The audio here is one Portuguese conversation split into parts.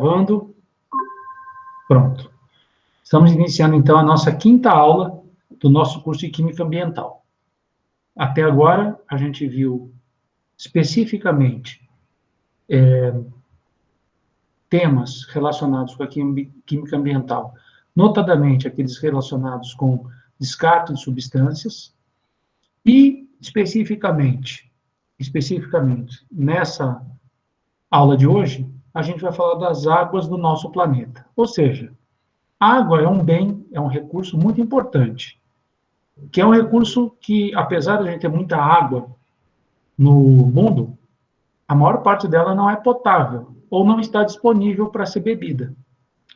gravando. Pronto. Estamos iniciando, então, a nossa quinta aula do nosso curso de Química Ambiental. Até agora, a gente viu especificamente temas relacionados com a química ambiental, notadamente aqueles relacionados com descarte de substâncias, e especificamente, nessa aula de hoje, a gente vai falar das águas do nosso planeta. Ou seja, água é um bem, é um recurso muito importante, que é um recurso que, apesar de a gente ter muita água no mundo, a maior parte dela não é potável, ou não está disponível para ser bebida,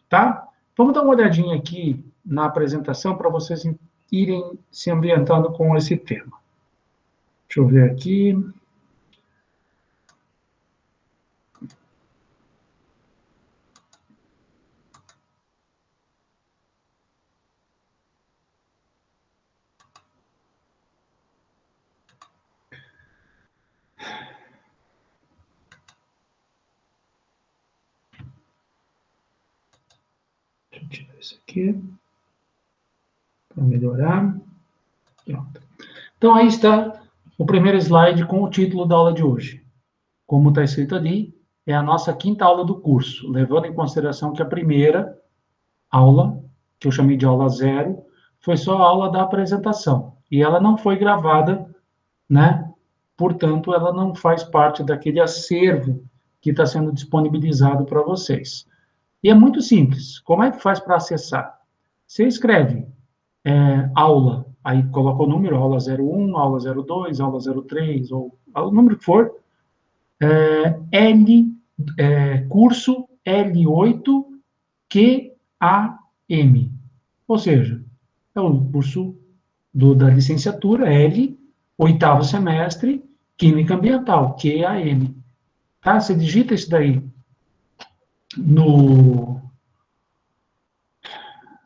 tá? Vamos dar uma olhadinha aqui na apresentação para vocês irem se ambientando com esse tema. Deixa eu ver aqui. Deixa eu tirar isso aqui para melhorar. Pronto. Então, aí está o primeiro slide com o título da aula de hoje. Como está escrito ali, é a nossa quinta aula do curso, levando em consideração que a primeira aula, que eu chamei de aula 0, foi só a aula da apresentação. E ela não foi gravada, né? Portanto, ela não faz parte daquele acervo que está sendo disponibilizado para vocês. E é muito simples. Como é que faz para acessar? Você escreve aula, aí coloca o número, aula 01, aula 02, aula 03, ou o número que for, curso L8QAM. Ou seja, é o curso da licenciatura L, oitavo semestre, Química Ambiental, QAM. Tá? Você digita isso daí no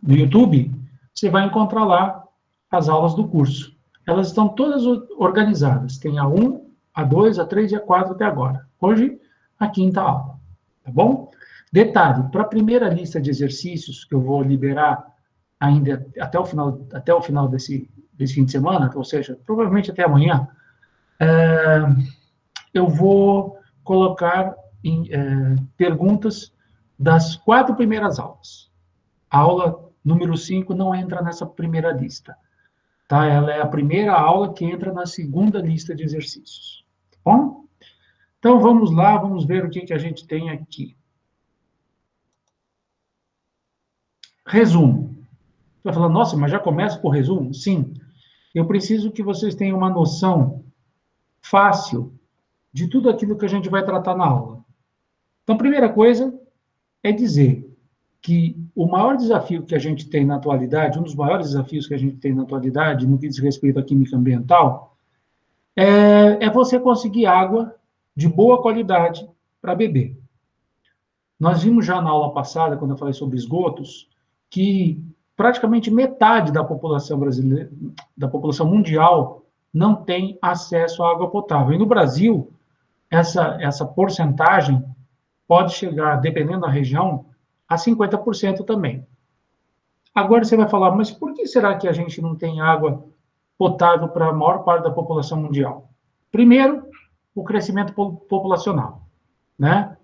YouTube, você vai encontrar lá as aulas do curso. Elas estão todas organizadas. Tem a 1, a 2, a 3 e a 4 até agora. Hoje, a quinta aula. Tá bom? Detalhe, para a primeira lista de exercícios que eu vou liberar ainda até o final desse fim de semana, ou seja, provavelmente até amanhã, eu vou colocar perguntas das 4 primeiras aulas. A aula número 5 não entra nessa primeira lista. Tá? Ela é a primeira aula que entra na segunda lista de exercícios. Tá bom? Então, vamos lá, vamos ver o que a gente tem aqui. Resumo. Você vai falar, nossa, mas já começa com o resumo? Sim. Eu preciso que vocês tenham uma noção fácil de tudo aquilo que a gente vai tratar na aula. Então, a primeira coisa é dizer que o maior desafio que a gente tem na atualidade, um dos maiores desafios que a gente tem na atualidade, no que diz respeito à química ambiental, é você conseguir água de boa qualidade para beber. Nós vimos já na aula passada, quando eu falei sobre esgotos, que praticamente metade da população brasileira, da população mundial, não tem acesso à água potável. E no Brasil, essa porcentagem pode chegar, dependendo da região, a 50% também. Agora você vai falar, mas por que será que a gente não tem água potável para a maior parte da população mundial? Primeiro, o crescimento populacional, né?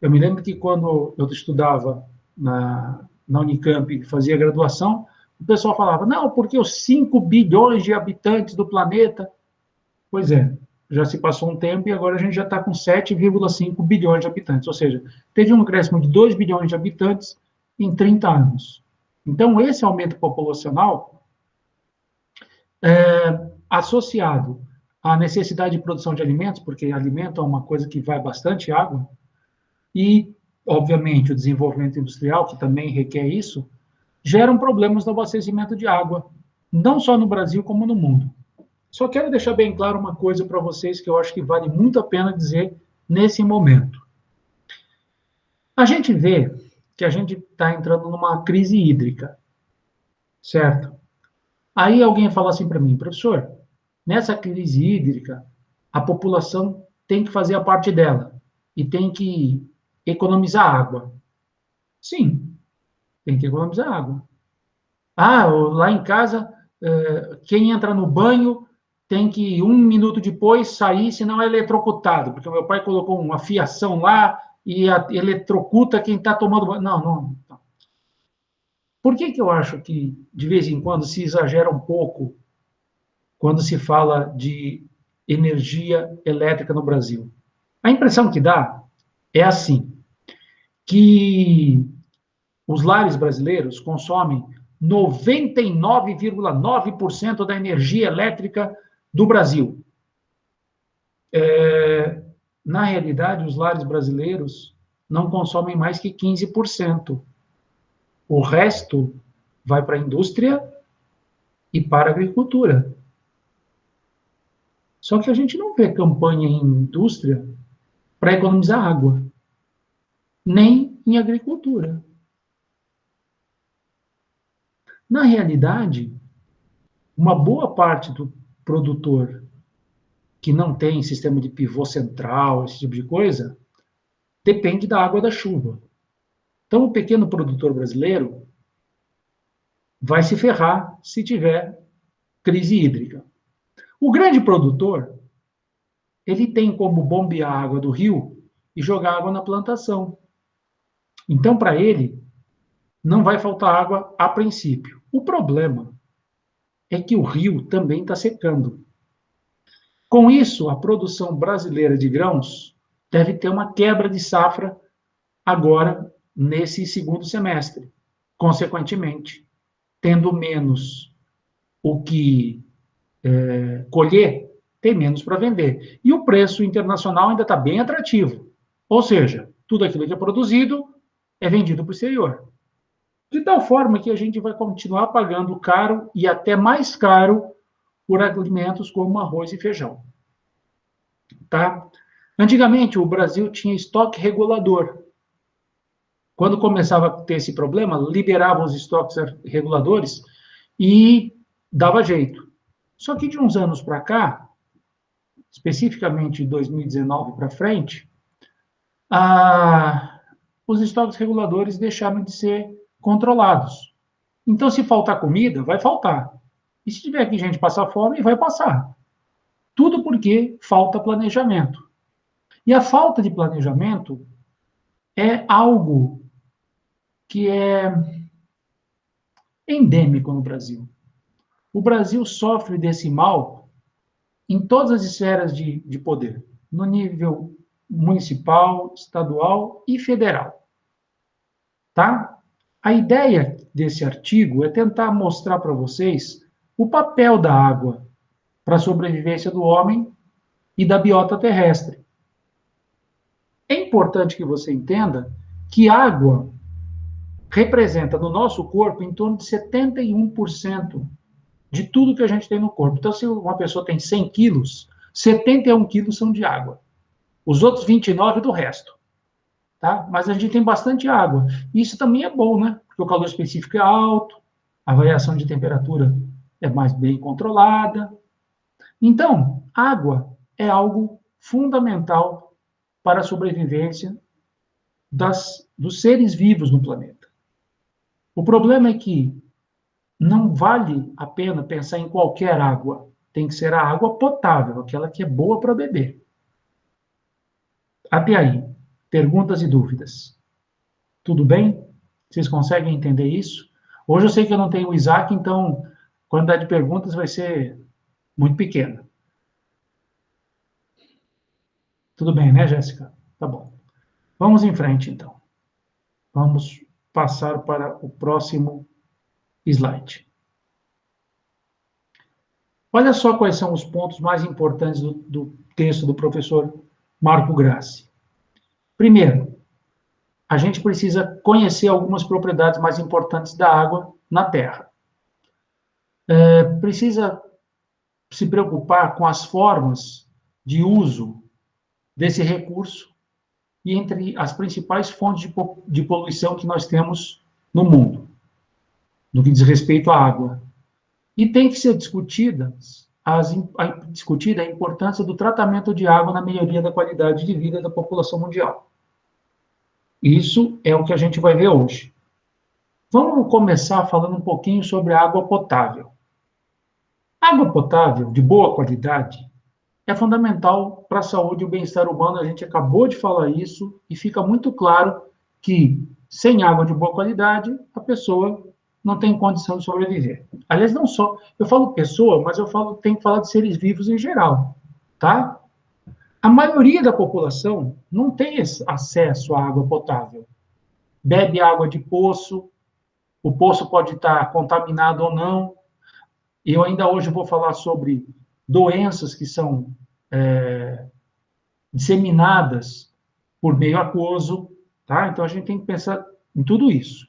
Eu me lembro que quando eu estudava na Unicamp e fazia graduação, o pessoal falava, não, porque os 5 bilhões de habitantes do planeta... Pois é, já se passou um tempo e agora a gente já está com 7,5 bilhões de habitantes. Ou seja, teve um crescimento de 2 bilhões de habitantes em 30 anos. Então, esse aumento populacional, associado à necessidade de produção de alimentos, porque alimento é uma coisa que vai bastante água, e, obviamente, o desenvolvimento industrial, que também requer isso, geram problemas no abastecimento de água, não só no Brasil, como no mundo. Só quero deixar bem claro uma coisa para vocês que eu acho que vale muito a pena dizer nesse momento. A gente vê que a gente está entrando numa crise hídrica, certo? Aí alguém fala assim para mim, professor, nessa crise hídrica, a população tem que fazer a parte dela e tem que economizar água. Sim, tem que economizar água. Ah, lá em casa, quem entra no banho tem que, 1 minuto depois, sair, senão é eletrocutado, porque o meu pai colocou uma fiação lá e eletrocuta quem está tomando banho. Não, não, não. Por que eu acho que, de vez em quando, se exagera um pouco quando se fala de energia elétrica no Brasil? A impressão que dá é assim, que os lares brasileiros consomem 99,9% da energia elétrica do Brasil. Na realidade, os lares brasileiros não consomem mais que 15%. O resto vai para a indústria e para a agricultura. Só que a gente não vê campanha em indústria para economizar água, nem em agricultura. Na realidade, uma boa parte do produtor que não tem sistema de pivô central, esse tipo de coisa, depende da água da chuva. Então, o pequeno produtor brasileiro vai se ferrar se tiver crise hídrica. O grande produtor, ele tem como bombear a água do rio e jogar água na plantação. Então, para ele, não vai faltar água a princípio. O problema é que o rio também está secando. Com isso, a produção brasileira de grãos deve ter uma quebra de safra agora, nesse segundo semestre. Consequentemente, tendo menos o que colher, tem menos para vender. E o preço internacional ainda está bem atrativo. Ou seja, tudo aquilo que é produzido é vendido para o exterior. De tal forma que a gente vai continuar pagando caro e até mais caro por alimentos como arroz e feijão. Tá? Antigamente, o Brasil tinha estoque regulador. Quando começava a ter esse problema, liberavam os estoques reguladores e dava jeito. Só que de uns anos para cá, especificamente de 2019 para frente, os estoques reguladores deixaram de ser controlados. Então, se faltar comida, vai faltar. E se tiver que gente passar fome, vai passar. Tudo porque falta planejamento. E a falta de planejamento é algo que é endêmico no Brasil. O Brasil sofre desse mal em todas as esferas de poder, no nível municipal, estadual e federal. Tá? A ideia desse artigo é tentar mostrar para vocês o papel da água para a sobrevivência do homem e da biota terrestre. É importante que você entenda que água representa no nosso corpo em torno de 71% de tudo que a gente tem no corpo. Então, se uma pessoa tem 100 quilos, 71 quilos são de água. Os outros 29 do resto. Tá? Mas a gente tem bastante água. Isso também é bom, né? Porque o calor específico é alto, a variação de temperatura é mais bem controlada. Então, água é algo fundamental para a sobrevivência dos seres vivos no planeta. O problema é que não vale a pena pensar em qualquer água. Tem que ser a água potável, aquela que é boa para beber. Até aí, perguntas e dúvidas. Tudo bem? Vocês conseguem entender isso? Hoje eu sei que eu não tenho o Isaac, então a quantidade de perguntas vai ser muito pequena. Tudo bem, né, Jéssica? Tá bom. Vamos em frente, então. Vamos passar para o próximo slide. Olha só quais são os pontos mais importantes do texto do professor Marco Grassi. Primeiro, a gente precisa conhecer algumas propriedades mais importantes da água na Terra. Precisa se preocupar com as formas de uso desse recurso e entre as principais fontes de poluição que nós temos no mundo, no que diz respeito à água. E tem que ser discutida a importância do tratamento de água na melhoria da qualidade de vida da população mundial. Isso é o que a gente vai ver hoje. Vamos começar falando um pouquinho sobre a água potável. Água potável, de boa qualidade, é fundamental para a saúde e o bem-estar humano. A gente acabou de falar isso e fica muito claro que sem água de boa qualidade, a pessoa não tem condição de sobreviver. Aliás, não só, eu falo pessoa, mas tenho que falar de seres vivos em geral, tá? A maioria da população não tem acesso à água potável. Bebe água de poço, o poço pode estar contaminado ou não. Eu ainda hoje vou falar sobre doenças que são disseminadas por meio aquoso, tá? Então a gente tem que pensar em tudo isso.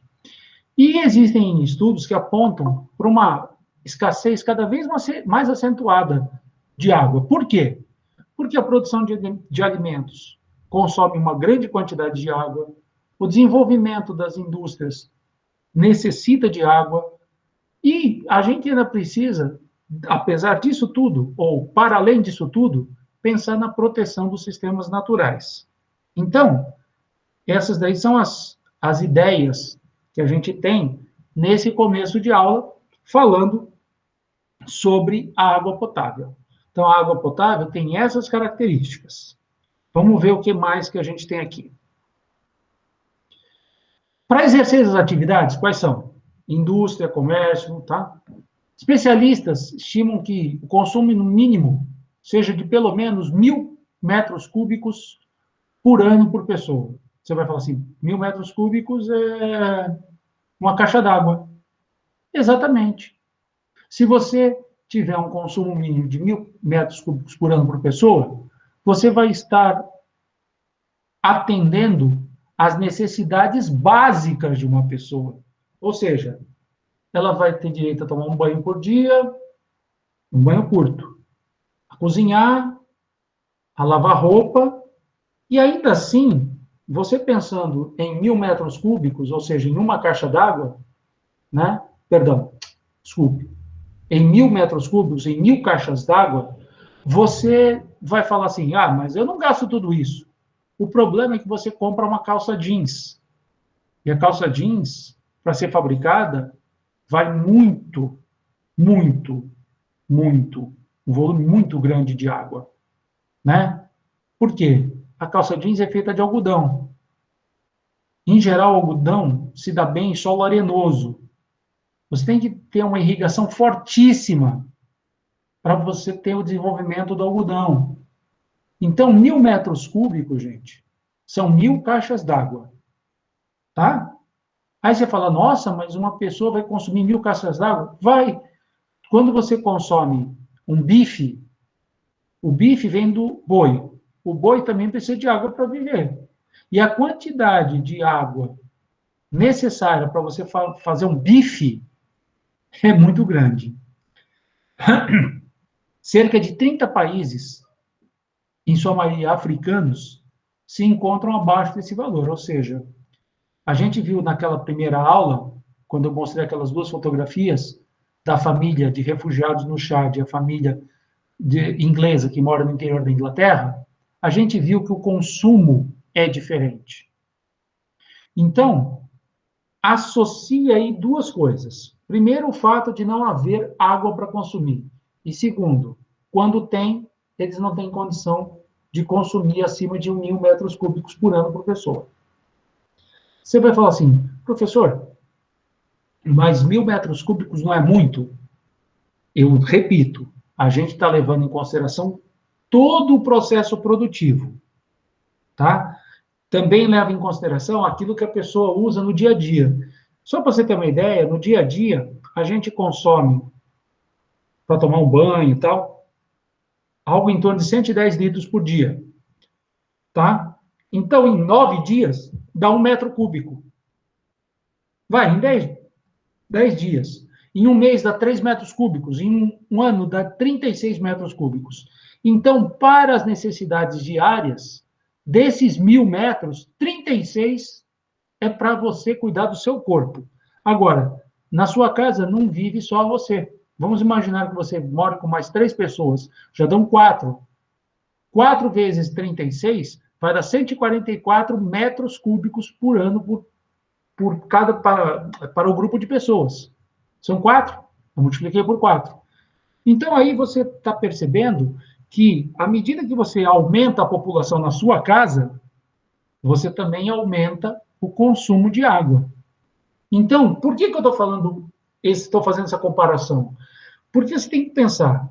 E existem estudos que apontam para uma escassez cada vez mais acentuada de água. Por quê? Porque a produção de alimentos consome uma grande quantidade de água, o desenvolvimento das indústrias necessita de água, e a gente ainda precisa, apesar disso tudo, ou para além disso tudo, pensar na proteção dos sistemas naturais. Então, essas daí são as ideias que a gente tem nesse começo de aula, falando sobre a água potável. Então, a água potável tem essas características. Vamos ver o que mais que a gente tem aqui. Para exercer essas atividades, quais são? Indústria, comércio, tá? Especialistas estimam que o consumo no mínimo seja de pelo menos 1.000 metros cúbicos por ano por pessoa. Você vai falar assim, 1.000 metros cúbicos é uma caixa d'água. Exatamente. Se você tiver um consumo mínimo de 1.000 metros cúbicos por ano por pessoa, você vai estar atendendo às necessidades básicas de uma pessoa. Ou seja, ela vai ter direito a tomar um banho por dia, um banho curto, a cozinhar, a lavar roupa, e ainda assim, você pensando em 1.000 metros cúbicos, ou seja, em uma caixa d'água, né? Perdão, desculpe, em 1.000 metros cúbicos, em 1.000 caixas d'água, você vai falar assim, ah, mas eu não gasto tudo isso. O problema é que você compra uma calça jeans. E a calça jeans, para ser fabricada, vai muito, muito, muito, um volume muito grande de água, né? Por quê? A calça jeans é feita de algodão. Em geral, o algodão se dá bem em solo arenoso. Você tem que ter uma irrigação fortíssima para você ter o desenvolvimento do algodão. Então, 1.000 metros cúbicos, gente, são 1.000 caixas d'água, tá? Aí você fala, nossa, mas uma pessoa vai consumir 1.000 caixas d'água? Vai. Quando você consome um bife, o bife vem do boi. O boi também precisa de água para viver. E a quantidade de água necessária para você fazer um bife é muito grande. Cerca de 30 países, em sua maioria africanos, se encontram abaixo desse valor. Ou seja, a gente viu naquela primeira aula, quando eu mostrei aquelas duas fotografias da família de refugiados no Chad e a família inglesa que mora no interior da Inglaterra, a gente viu que o consumo é diferente. Então, associa aí duas coisas. Primeiro, o fato de não haver água para consumir. E segundo, quando tem, eles não têm condição de consumir acima de 1.000 metros cúbicos por ano por pessoa. Você vai falar assim, professor, mas 1.000 metros cúbicos não é muito? Eu repito, a gente está levando em consideração todo o processo produtivo, tá? Também leva em consideração aquilo que a pessoa usa no dia a dia. Só para você ter uma ideia, no dia a dia, a gente consome, para tomar um banho e tal, algo em torno de 110 litros por dia, tá? Então, em 9 dias, dá 1 metro cúbico. Vai, em 10 dias. Em um mês dá 3 metros cúbicos. Em um ano dá 36 metros cúbicos. Então, para as necessidades diárias, desses 1.000 metros, 36 é para você cuidar do seu corpo. Agora, na sua casa não vive só você. Vamos imaginar que você mora com mais 3 pessoas, já dão 4. 4 vezes 36 vai dar 144 metros cúbicos por ano para o grupo de pessoas. São 4, eu multipliquei por 4. Então, aí você está percebendo que, à medida que você aumenta a população na sua casa, você também aumenta o consumo de água. Então, por que eu estou fazendo essa comparação? Porque você tem que pensar,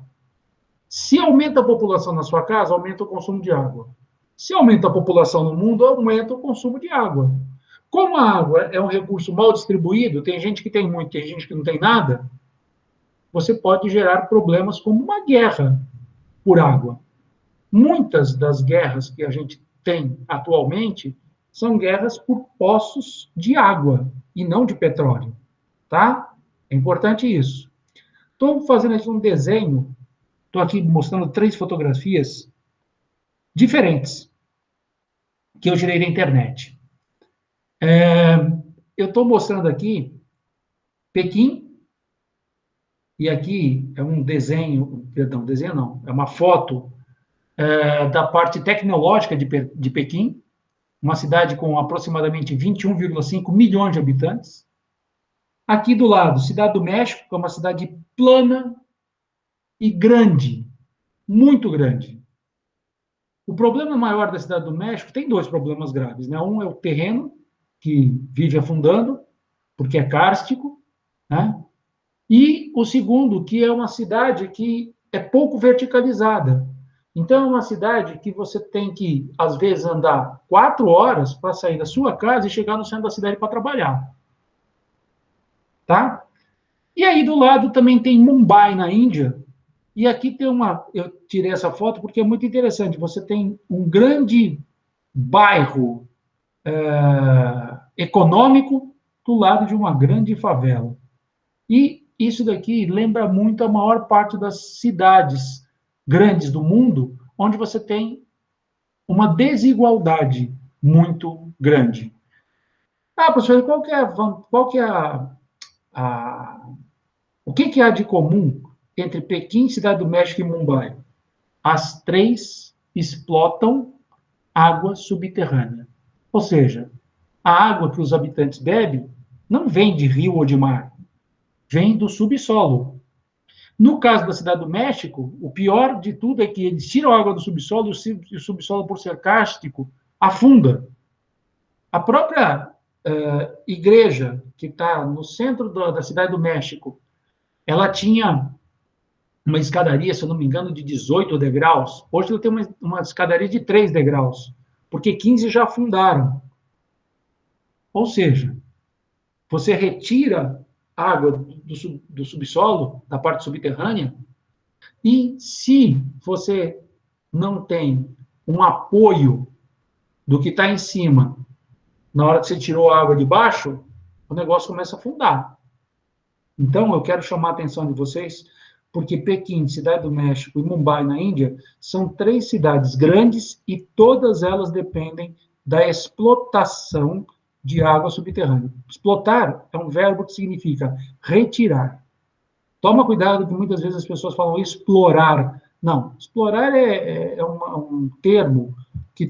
se aumenta a população na sua casa, aumenta o consumo de água. Se aumenta a população no mundo, aumenta o consumo de água. Como a água é um recurso mal distribuído, tem gente que tem muito, tem gente que não tem nada, você pode gerar problemas como uma guerra por água. Muitas das guerras que a gente tem atualmente são guerras por poços de água e não de petróleo, tá? É importante isso. Estou fazendo aqui um desenho, estou aqui mostrando 3 fotografias diferentes que eu tirei da internet. Eu estou mostrando aqui Pequim, e aqui é um desenho, perdão, desenho não, é uma foto da parte tecnológica de Pequim, uma cidade com aproximadamente 21,5 milhões de habitantes. Aqui do lado, Cidade do México, que é uma cidade plana e grande, muito grande. O problema maior da Cidade do México tem 2 problemas graves, né? Um é o terreno, que vive afundando, porque é kárstico, né? E o segundo, que é uma cidade que é pouco verticalizada. Então, é uma cidade que você tem que, às vezes, andar 4 horas para sair da sua casa e chegar no centro da cidade para trabalhar. Tá? E aí, do lado, também tem Mumbai, na Índia. E aqui tem uma... Eu tirei essa foto porque é muito interessante. Você tem um grande bairro econômico do lado de uma grande favela. E isso daqui lembra muito a maior parte das cidades grandes do mundo, onde você tem uma desigualdade muito grande. Ah, professor, qual que é o que há de comum entre Pequim, Cidade do México e Mumbai? As 3 explotam água subterrânea. Ou seja, a água que os habitantes bebem não vem de rio ou de mar, vem do subsolo. No caso da Cidade do México, o pior de tudo é que eles tiram a água do subsolo e o subsolo, por ser cástico, afunda. A própria igreja, que está no centro da Cidade do México, ela tinha uma escadaria, se eu não me engano, de 18 degraus. Hoje ela tem uma escadaria de 3 degraus, porque 15 já afundaram. Ou seja, você retira água do subsolo, da parte subterrânea, e se você não tem um apoio do que está em cima, na hora que você tirou a água de baixo, o negócio começa a afundar. Então, eu quero chamar a atenção de vocês, porque Pequim, Cidade do México e Mumbai, na Índia, são 3 cidades grandes e todas elas dependem da explotação de água subterrânea. Explotar é um verbo que significa retirar. Toma cuidado, que muitas vezes as pessoas falam explorar. Não, explorar é um termo que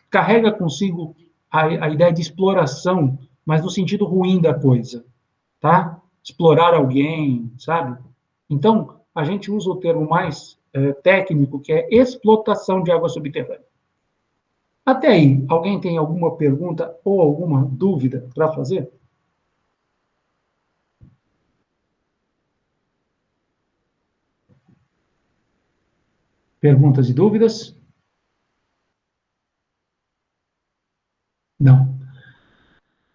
carrega consigo a ideia de exploração, mas no sentido ruim da coisa, tá? Explorar alguém, sabe? Então, a gente usa o termo mais técnico, que é explotação de água subterrânea. Até aí, alguém tem alguma pergunta ou alguma dúvida para fazer? Perguntas e dúvidas? Não.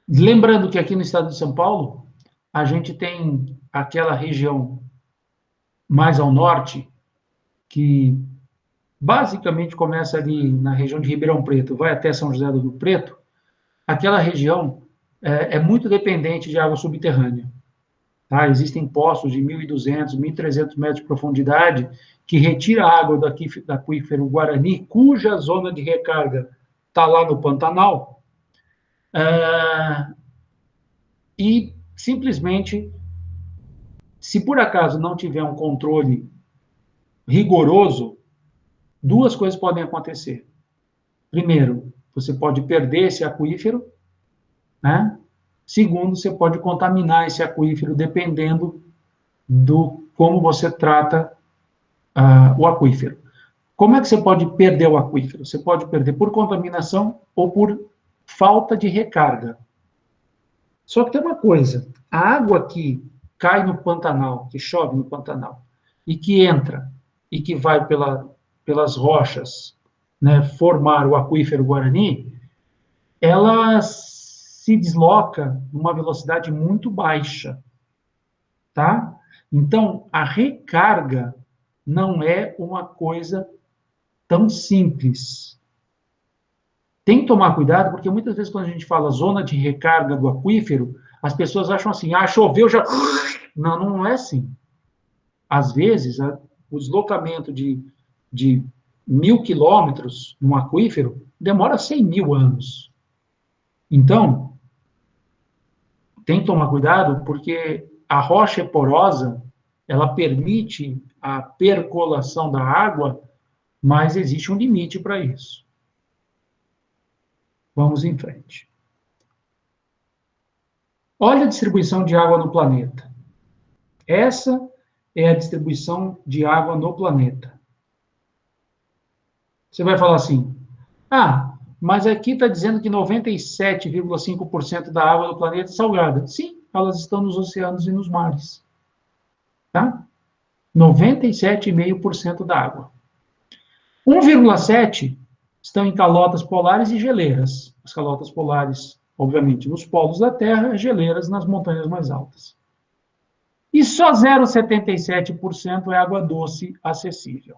Lembrando que aqui no estado de São Paulo, a gente tem aquela região mais ao norte, que basicamente começa ali na região de Ribeirão Preto, vai até São José do Rio Preto. Aquela região é muito dependente de água subterrânea. Tá? Existem poços de 1.200, 1.300 metros de profundidade que retira a água do aquífero Guarani, cuja zona de recarga está lá no Pantanal, e simplesmente, se por acaso não tiver um controle rigoroso, 2 coisas podem acontecer. primeiro, você pode perder esse aquífero, né? Segundo, você pode contaminar esse aquífero dependendo do como você trata o aquífero. Como é que você pode perder o aquífero? Você pode perder por contaminação ou por falta de recarga. Só que tem uma coisa, a água que cai no Pantanal, que chove no Pantanal, e que entra, e que vai pelas rochas, né, formar o aquífero Guarani, ela se desloca numa velocidade muito baixa, tá? Então, a recarga não é uma coisa tão simples. Tem que tomar cuidado, porque muitas vezes quando a gente fala zona de recarga do aquífero, as pessoas acham assim, choveu, já... Não, não é assim. Às vezes, o deslocamento de 1.000 quilômetros num aquífero demora 100.000 anos. Então, tem que tomar cuidado, porque a rocha é porosa, ela permite a percolação da água, mas existe um limite para isso. Vamos em frente. Olha a distribuição de água no planeta. Essa é a distribuição de água no planeta. Você vai falar assim, mas aqui está dizendo que 97,5% da água do planeta é salgada. Sim, elas estão nos oceanos e nos mares. Tá? 97,5% da água. 1,7% estão em calotas polares e geleiras. As calotas polares, obviamente, nos polos da Terra, geleiras nas montanhas mais altas. E só 0,77% é água doce acessível.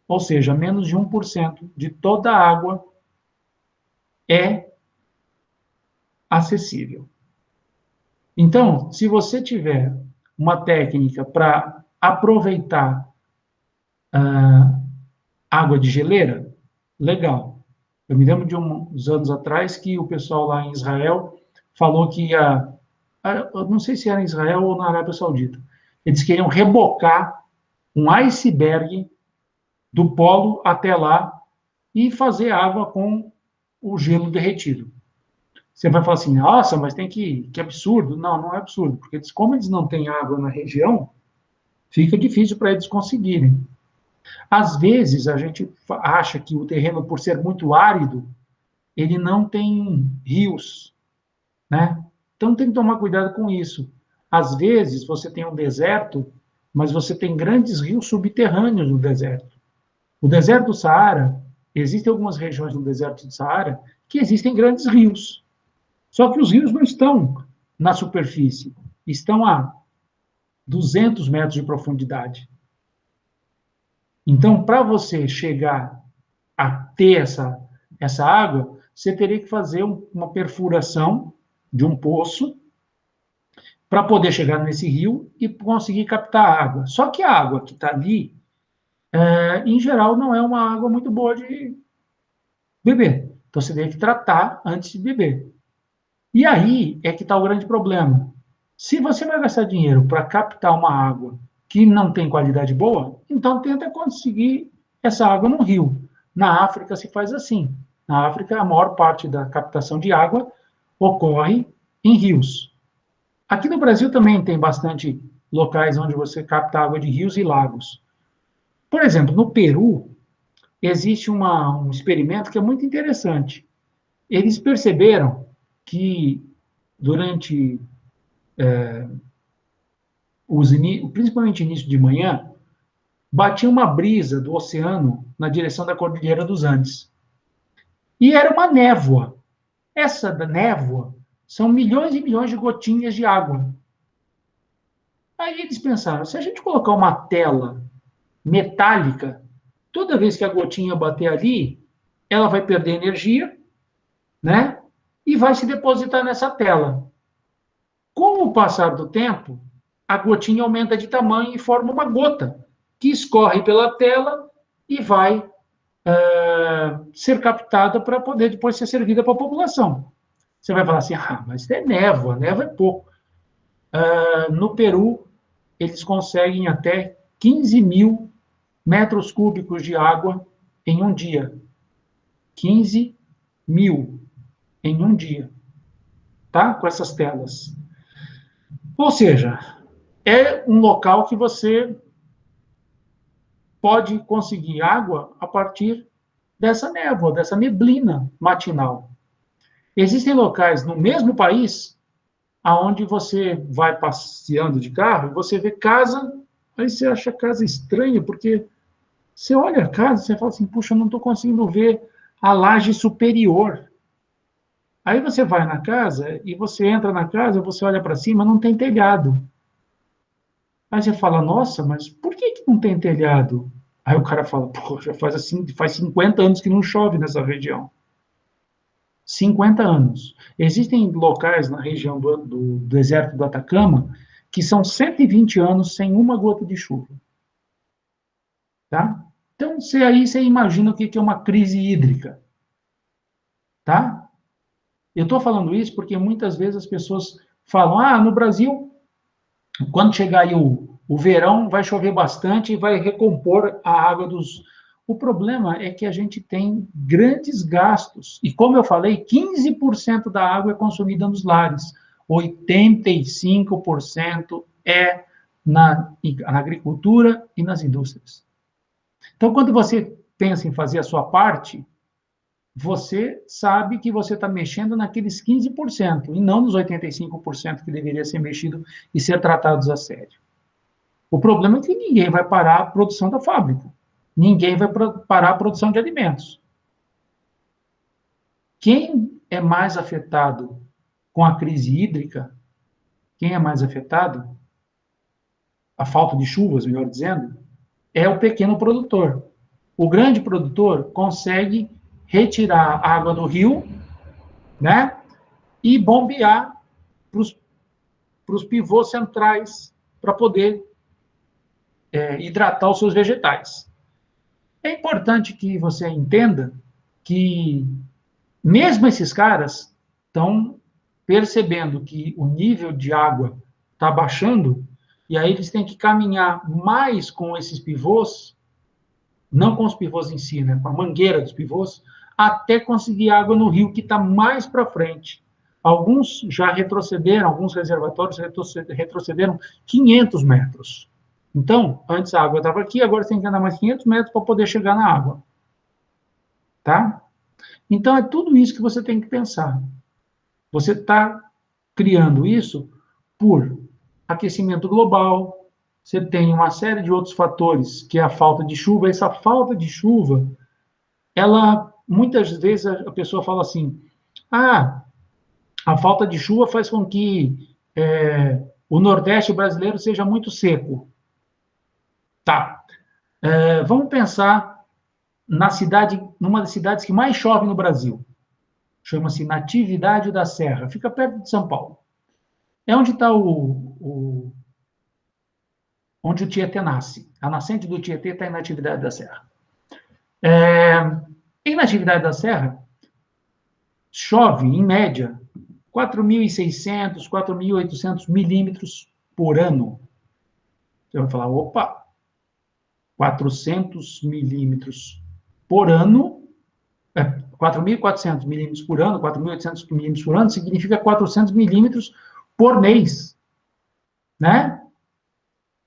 Ou seja, menos de 1% de toda a água é acessível. Então, se você tiver uma técnica para aproveitar água de geleira, legal. Eu me lembro de uns anos atrás que o pessoal lá em Israel falou que eu não sei se era em Israel ou na Arábia Saudita, eles queriam rebocar um iceberg do polo até lá e fazer água com o gelo derretido. Você vai falar assim, nossa, mas que absurdo. Não, não é absurdo, porque como eles não têm água na região, fica difícil para eles conseguirem. Às vezes, a gente acha que o terreno, por ser muito árido, ele não tem rios, né? Então, tem que tomar cuidado com isso. Às vezes, você tem um deserto, mas você tem grandes rios subterrâneos no deserto. O deserto do Saara, existem algumas regiões no deserto do Saara que existem grandes rios. Só que os rios não estão na superfície, estão a 200 metros de profundidade. Então, para você chegar a ter essa água, você teria que fazer uma perfuração de um poço para poder chegar nesse rio e conseguir captar a água. Só que a água que está ali, em geral, não é uma água muito boa de beber. Então, você tem que tratar antes de beber. E aí é que está o grande problema. Se você vai gastar dinheiro para captar uma água que não tem qualidade boa, então tenta conseguir essa água no rio. Na África se faz assim. Na África, a maior parte da captação de água ocorre em rios. Aqui no Brasil também tem bastante locais onde você capta água de rios e lagos. Por exemplo, no Peru, existe um experimento que é muito interessante. Eles perceberam que durante principalmente início de manhã, batia uma brisa do oceano na direção da Cordilheira dos Andes. E era uma névoa. Essa névoa são milhões e milhões de gotinhas de água. Aí eles pensaram, se a gente colocar uma tela metálica, toda vez que a gotinha bater ali, ela vai perder energia, né? E vai se depositar nessa tela. Com o passar do tempo, a gotinha aumenta de tamanho e forma uma gota, que escorre pela tela e vai ser captada para poder depois ser servida para a população. Você vai falar assim, mas é névoa é pouco. No Peru, eles conseguem até 15 mil metros cúbicos de água em um dia. 15 mil em um dia, tá? Com essas telas. Ou seja, é um local que você pode conseguir água a partir dessa névoa, dessa neblina matinal. Existem locais no mesmo país aonde você vai passeando de carro, você vê casa, aí você acha a casa estranha, porque você olha a casa e você fala assim, puxa, eu não estou conseguindo ver a laje superior. Aí você vai na casa e você entra na casa, você olha para cima, não tem telhado. Aí você fala, nossa, mas por que não tem telhado? Aí o cara fala, pô, já faz assim, faz 50 anos que não chove nessa região. 50 anos. Existem locais na região do deserto do Atacama que são 120 anos sem uma gota de chuva. Tá? Então, você imagina o que é uma crise hídrica. Tá? Eu estou falando isso porque muitas vezes as pessoas falam, no Brasil, quando chegar aí o verão, vai chover bastante e vai recompor a água dos. O problema é que a gente tem grandes gastos. E, como eu falei, 15% da água é consumida nos lares, 85% é na agricultura e nas indústrias. Então, quando você pensa em fazer a sua parte, você sabe que você está mexendo naqueles 15% e não nos 85% que deveria ser mexido e ser tratados a sério. O problema é que ninguém vai parar a produção da fábrica. Ninguém vai parar a produção de alimentos. Quem é mais afetado com a crise hídrica, quem é mais afetado, a falta de chuvas, melhor dizendo, é o pequeno produtor. O grande produtor consegue retirar a água do rio, né, e bombear para os pivôs centrais para poder hidratar os seus vegetais. É importante que você entenda que mesmo esses caras estão percebendo que o nível de água está baixando, e aí eles têm que caminhar mais com esses pivôs, não com os pivôs em si, né, com a mangueira dos pivôs, até conseguir água no rio que está mais para frente. Alguns já retrocederam, alguns reservatórios retrocederam 500 metros. Então, antes a água estava aqui, agora você tem que andar mais 500 metros para poder chegar na água. Tá? Então, é tudo isso que você tem que pensar. Você está criando isso por aquecimento global, você tem uma série de outros fatores, que é a falta de chuva. Essa falta de chuva, ela, muitas vezes a pessoa fala assim, a falta de chuva faz com que o Nordeste brasileiro seja muito seco. Tá. Vamos pensar numa das cidades que mais chove no Brasil. Chama-se Natividade da Serra. Fica perto de São Paulo. É onde está onde o Tietê nasce. A nascente do Tietê está em Natividade da Serra. Em Natividade da Serra, chove, em média, 4.600, 4.800 milímetros por ano. Você vai falar, opa, 400 milímetros por ano, 4.400 milímetros por ano, 4.800 milímetros por ano, significa 400 milímetros por mês, né?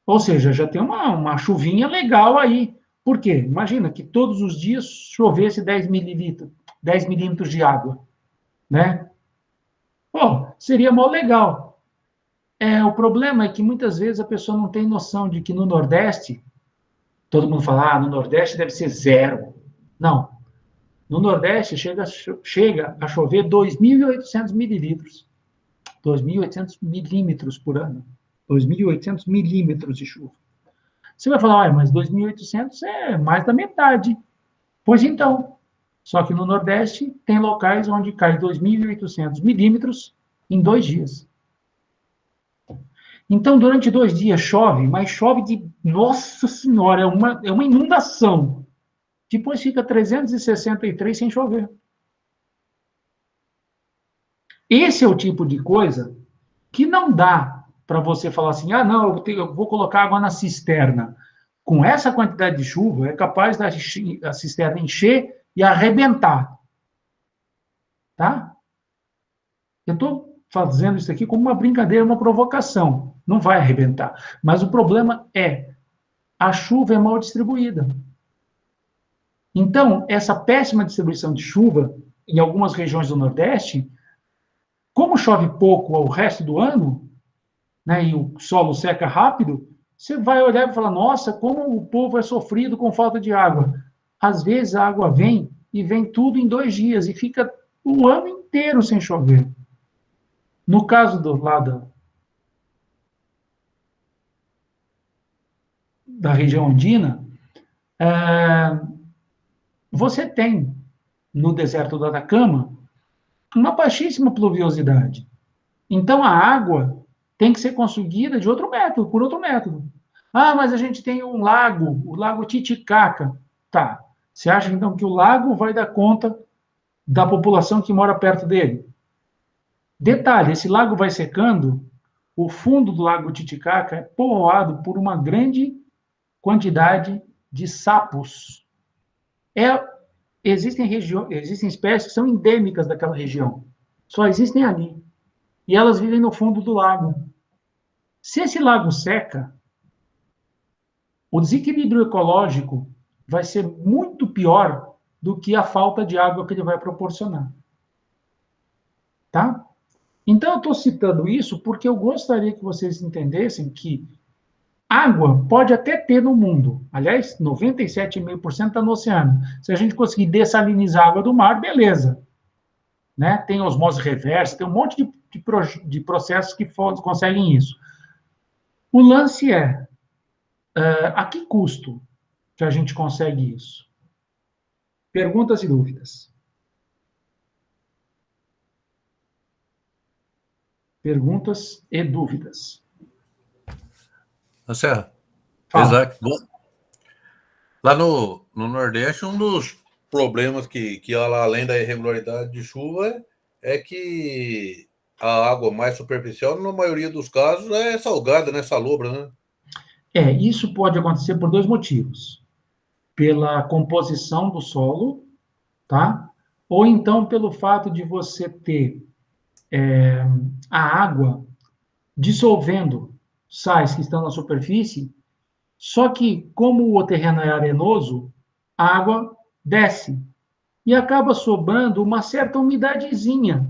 Ou seja, já tem uma chuvinha legal aí. Por quê? Imagina que todos os dias chovesse 10 milímetros de água, né? Pô, seria mó legal. O problema é que muitas vezes a pessoa não tem noção de que no Nordeste, todo mundo fala, no Nordeste deve ser zero. Não. No Nordeste chega a chover 2.800 mililitros. 2.800 milímetros por ano. 2.800 milímetros de chuva. Você vai falar, mas 2.800 é mais da metade. Pois então. Só que no Nordeste tem locais onde cai 2.800 milímetros em 2 dias. Então, durante 2 dias chove, mas chove de... Nossa Senhora, é uma inundação. Depois fica 363 sem chover. Esse é o tipo de coisa que não dá para você falar assim, não, eu vou colocar água na cisterna. Com essa quantidade de chuva, é capaz da cisterna encher e arrebentar. tá? Eu estou fazendo isso aqui como uma brincadeira, uma provocação. Não vai arrebentar. Mas o problema é, a chuva é mal distribuída. Então, essa péssima distribuição de chuva em algumas regiões do Nordeste, como chove pouco ao resto do ano, né, e o solo seca rápido, você vai olhar e falar, nossa, como o povo é sofrido com falta de água. Às vezes a água vem e vem tudo em 2 dias e fica o ano inteiro sem chover. No caso do lado da região andina, você tem no deserto do Atacama uma baixíssima pluviosidade. Então a água tem que ser conseguida de outro método, por outro método. Ah, mas a gente tem um lago, o Lago Titicaca. Tá. Você acha então que o lago vai dar conta da população que mora perto dele? Detalhe, esse lago vai secando, o fundo do Lago Titicaca é povoado por uma grande quantidade de sapos. É, existem espécies que são endêmicas daquela região. Só existem ali. E elas vivem no fundo do lago. Se esse lago seca, o desequilíbrio ecológico vai ser muito pior do que a falta de água que ele vai proporcionar. Tá? Então, eu estou citando isso porque eu gostaria que vocês entendessem que água pode até ter no mundo. Aliás, 97,5% está no oceano. Se a gente conseguir dessalinizar a água do mar, beleza. Né? Tem osmose reversa, tem um monte de processos que conseguem isso. O lance é, a que custo que a gente consegue isso? Perguntas e dúvidas. Perguntas e dúvidas. Serra, Fala. exato. Bom, lá no Nordeste, um dos problemas que além da irregularidade de chuva, é que a água mais superficial, na maioria dos casos, é salgada, né? Salobra, né? Isso pode acontecer por 2 motivos. Pela composição do solo, tá? Ou então pelo fato de você ter a água dissolvendo sais que estão na superfície, só que como o terreno é arenoso, a água desce e acaba sobrando uma certa umidadezinha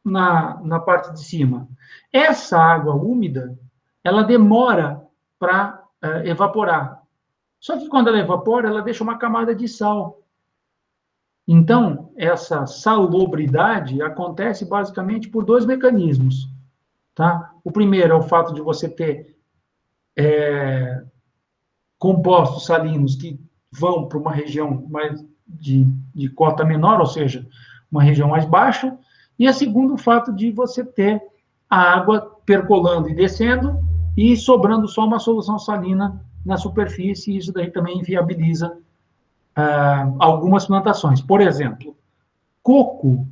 na parte de cima. Essa água úmida, ela demora para evaporar. Só que quando ela evapora, ela deixa uma camada de sal. Então, essa salubridade acontece basicamente por 2 mecanismos. Tá? O primeiro é o fato de você ter compostos salinos que vão para uma região mais de cota menor, ou seja, uma região mais baixa, e a segunda, o fato de você ter a água percolando e descendo e sobrando só uma solução salina na superfície, e isso daí também inviabiliza algumas plantações. Por exemplo, coco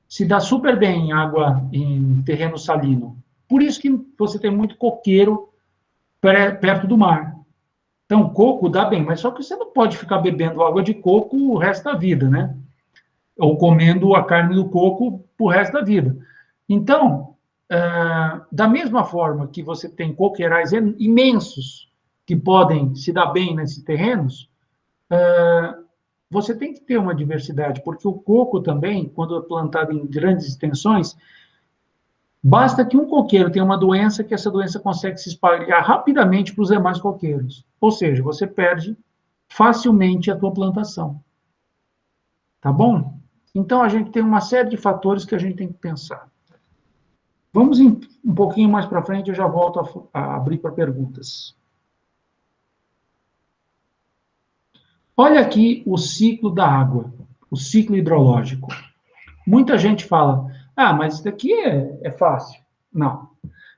se dá super bem em água em terreno salino. Por isso que você tem muito coqueiro perto do mar. Então, coco dá bem, mas só que você não pode ficar bebendo água de coco o resto da vida, né? Ou comendo a carne do coco o resto da vida. Então, da mesma forma que você tem coqueirais imensos que podem se dar bem nesses terrenos, você tem que ter uma diversidade, porque o coco também, quando é plantado em grandes extensões, basta que um coqueiro tenha uma doença, que essa doença consegue se espalhar rapidamente para os demais coqueiros. Ou seja, você perde facilmente a tua plantação. Tá bom? Então, a gente tem uma série de fatores que a gente tem que pensar. Vamos um pouquinho mais para frente, eu já volto a abrir para perguntas. Olha aqui o ciclo da água, o ciclo hidrológico. Muita gente fala, mas isso daqui é fácil. Não.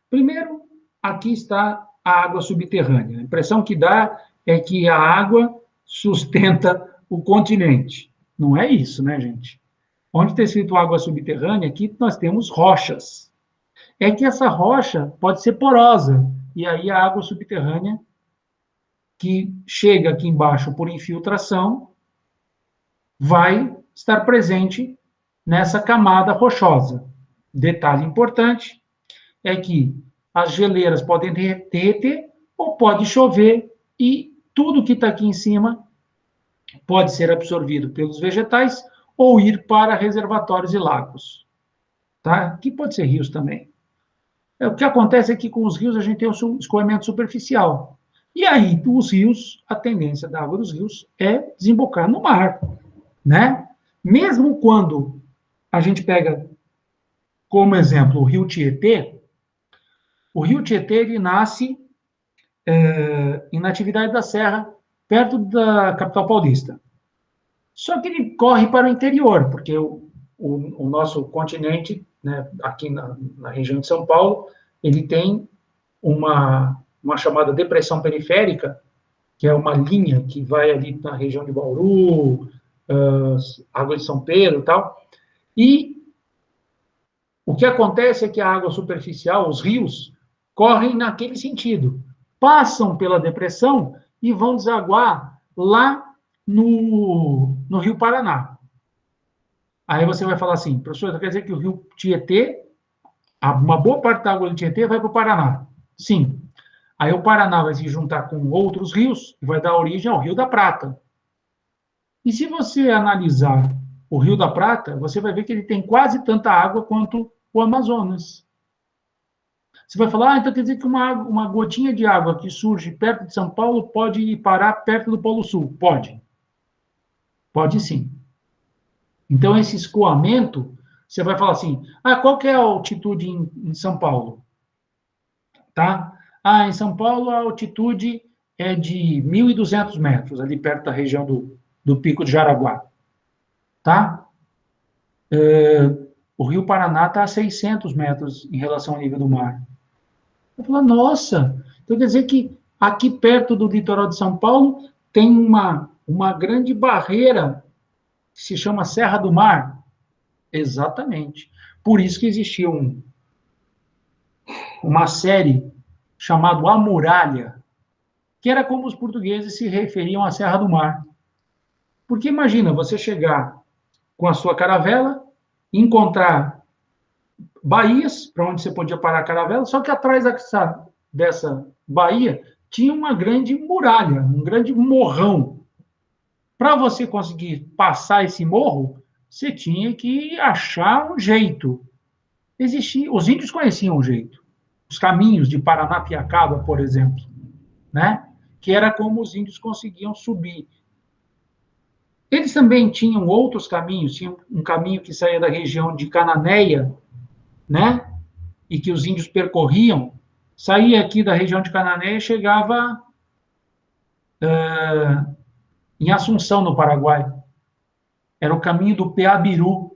Primeiro, aqui está a água subterrânea. A impressão que dá é que a água sustenta o continente. Não é isso, né, gente? Onde está escrito água subterrânea, aqui nós temos rochas. É que essa rocha pode ser porosa, e aí a água subterrânea, que chega aqui embaixo por infiltração, vai estar presente nessa camada rochosa. Detalhe importante é que as geleiras podem derreter ou pode chover e tudo que está aqui em cima pode ser absorvido pelos vegetais ou ir para reservatórios e lagos, tá? Que pode ser rios também. O que acontece é que com os rios a gente tem o escoamento superficial. E aí, os rios, a tendência da água dos rios é desembocar no mar, né? Mesmo quando a gente pega como exemplo o rio Tietê ele nasce em Natividade da Serra, perto da capital paulista. Só que ele corre para o interior, porque o nosso continente, né, aqui na região de São Paulo, ele tem uma chamada depressão periférica, que é uma linha que vai ali na região de Bauru, Água de São Pedro e tal. E o que acontece é que a água superficial, os rios, correm naquele sentido. Passam pela depressão e vão desaguar lá no Rio Paraná. Aí você vai falar assim, professor, quer dizer que o Rio Tietê, uma boa parte da água do Tietê vai para o Paraná? Sim. Aí o Paraná vai se juntar com outros rios e vai dar origem ao Rio da Prata. E se você analisar o Rio da Prata, você vai ver que ele tem quase tanta água quanto o Amazonas. Você vai falar, então quer dizer que uma gotinha de água que surge perto de São Paulo pode ir parar perto do Polo Sul? Pode. Pode sim. Então, esse escoamento, você vai falar assim, qual que é a altitude em São Paulo? Tá? Em São Paulo a altitude é de 1.200 metros, ali perto da região do Pico de Jaraguá. Tá? O Rio Paraná está a 600 metros em relação ao nível do mar. Eu falo, nossa, então quer dizer que aqui perto do litoral de São Paulo tem uma grande barreira que se chama Serra do Mar. Exatamente. Por isso que existia uma série chamada A Muralha, que era como os portugueses se referiam à Serra do Mar. Porque imagina você chegar com a sua caravela, encontrar baías para onde você podia parar a caravela, só que atrás dessa baía tinha uma grande muralha, um grande morrão. Para você conseguir passar esse morro, você tinha que achar um jeito. Os índios conheciam o jeito. Os caminhos de Paranapiacaba, por exemplo, né? Que era como os índios conseguiam subir. Eles também tinham outros caminhos, tinha um caminho que saía da região de Cananéia, né? E que os índios percorriam, saía aqui da região de Cananéia e chegava em Assunção, no Paraguai. Era o caminho do Peabiru.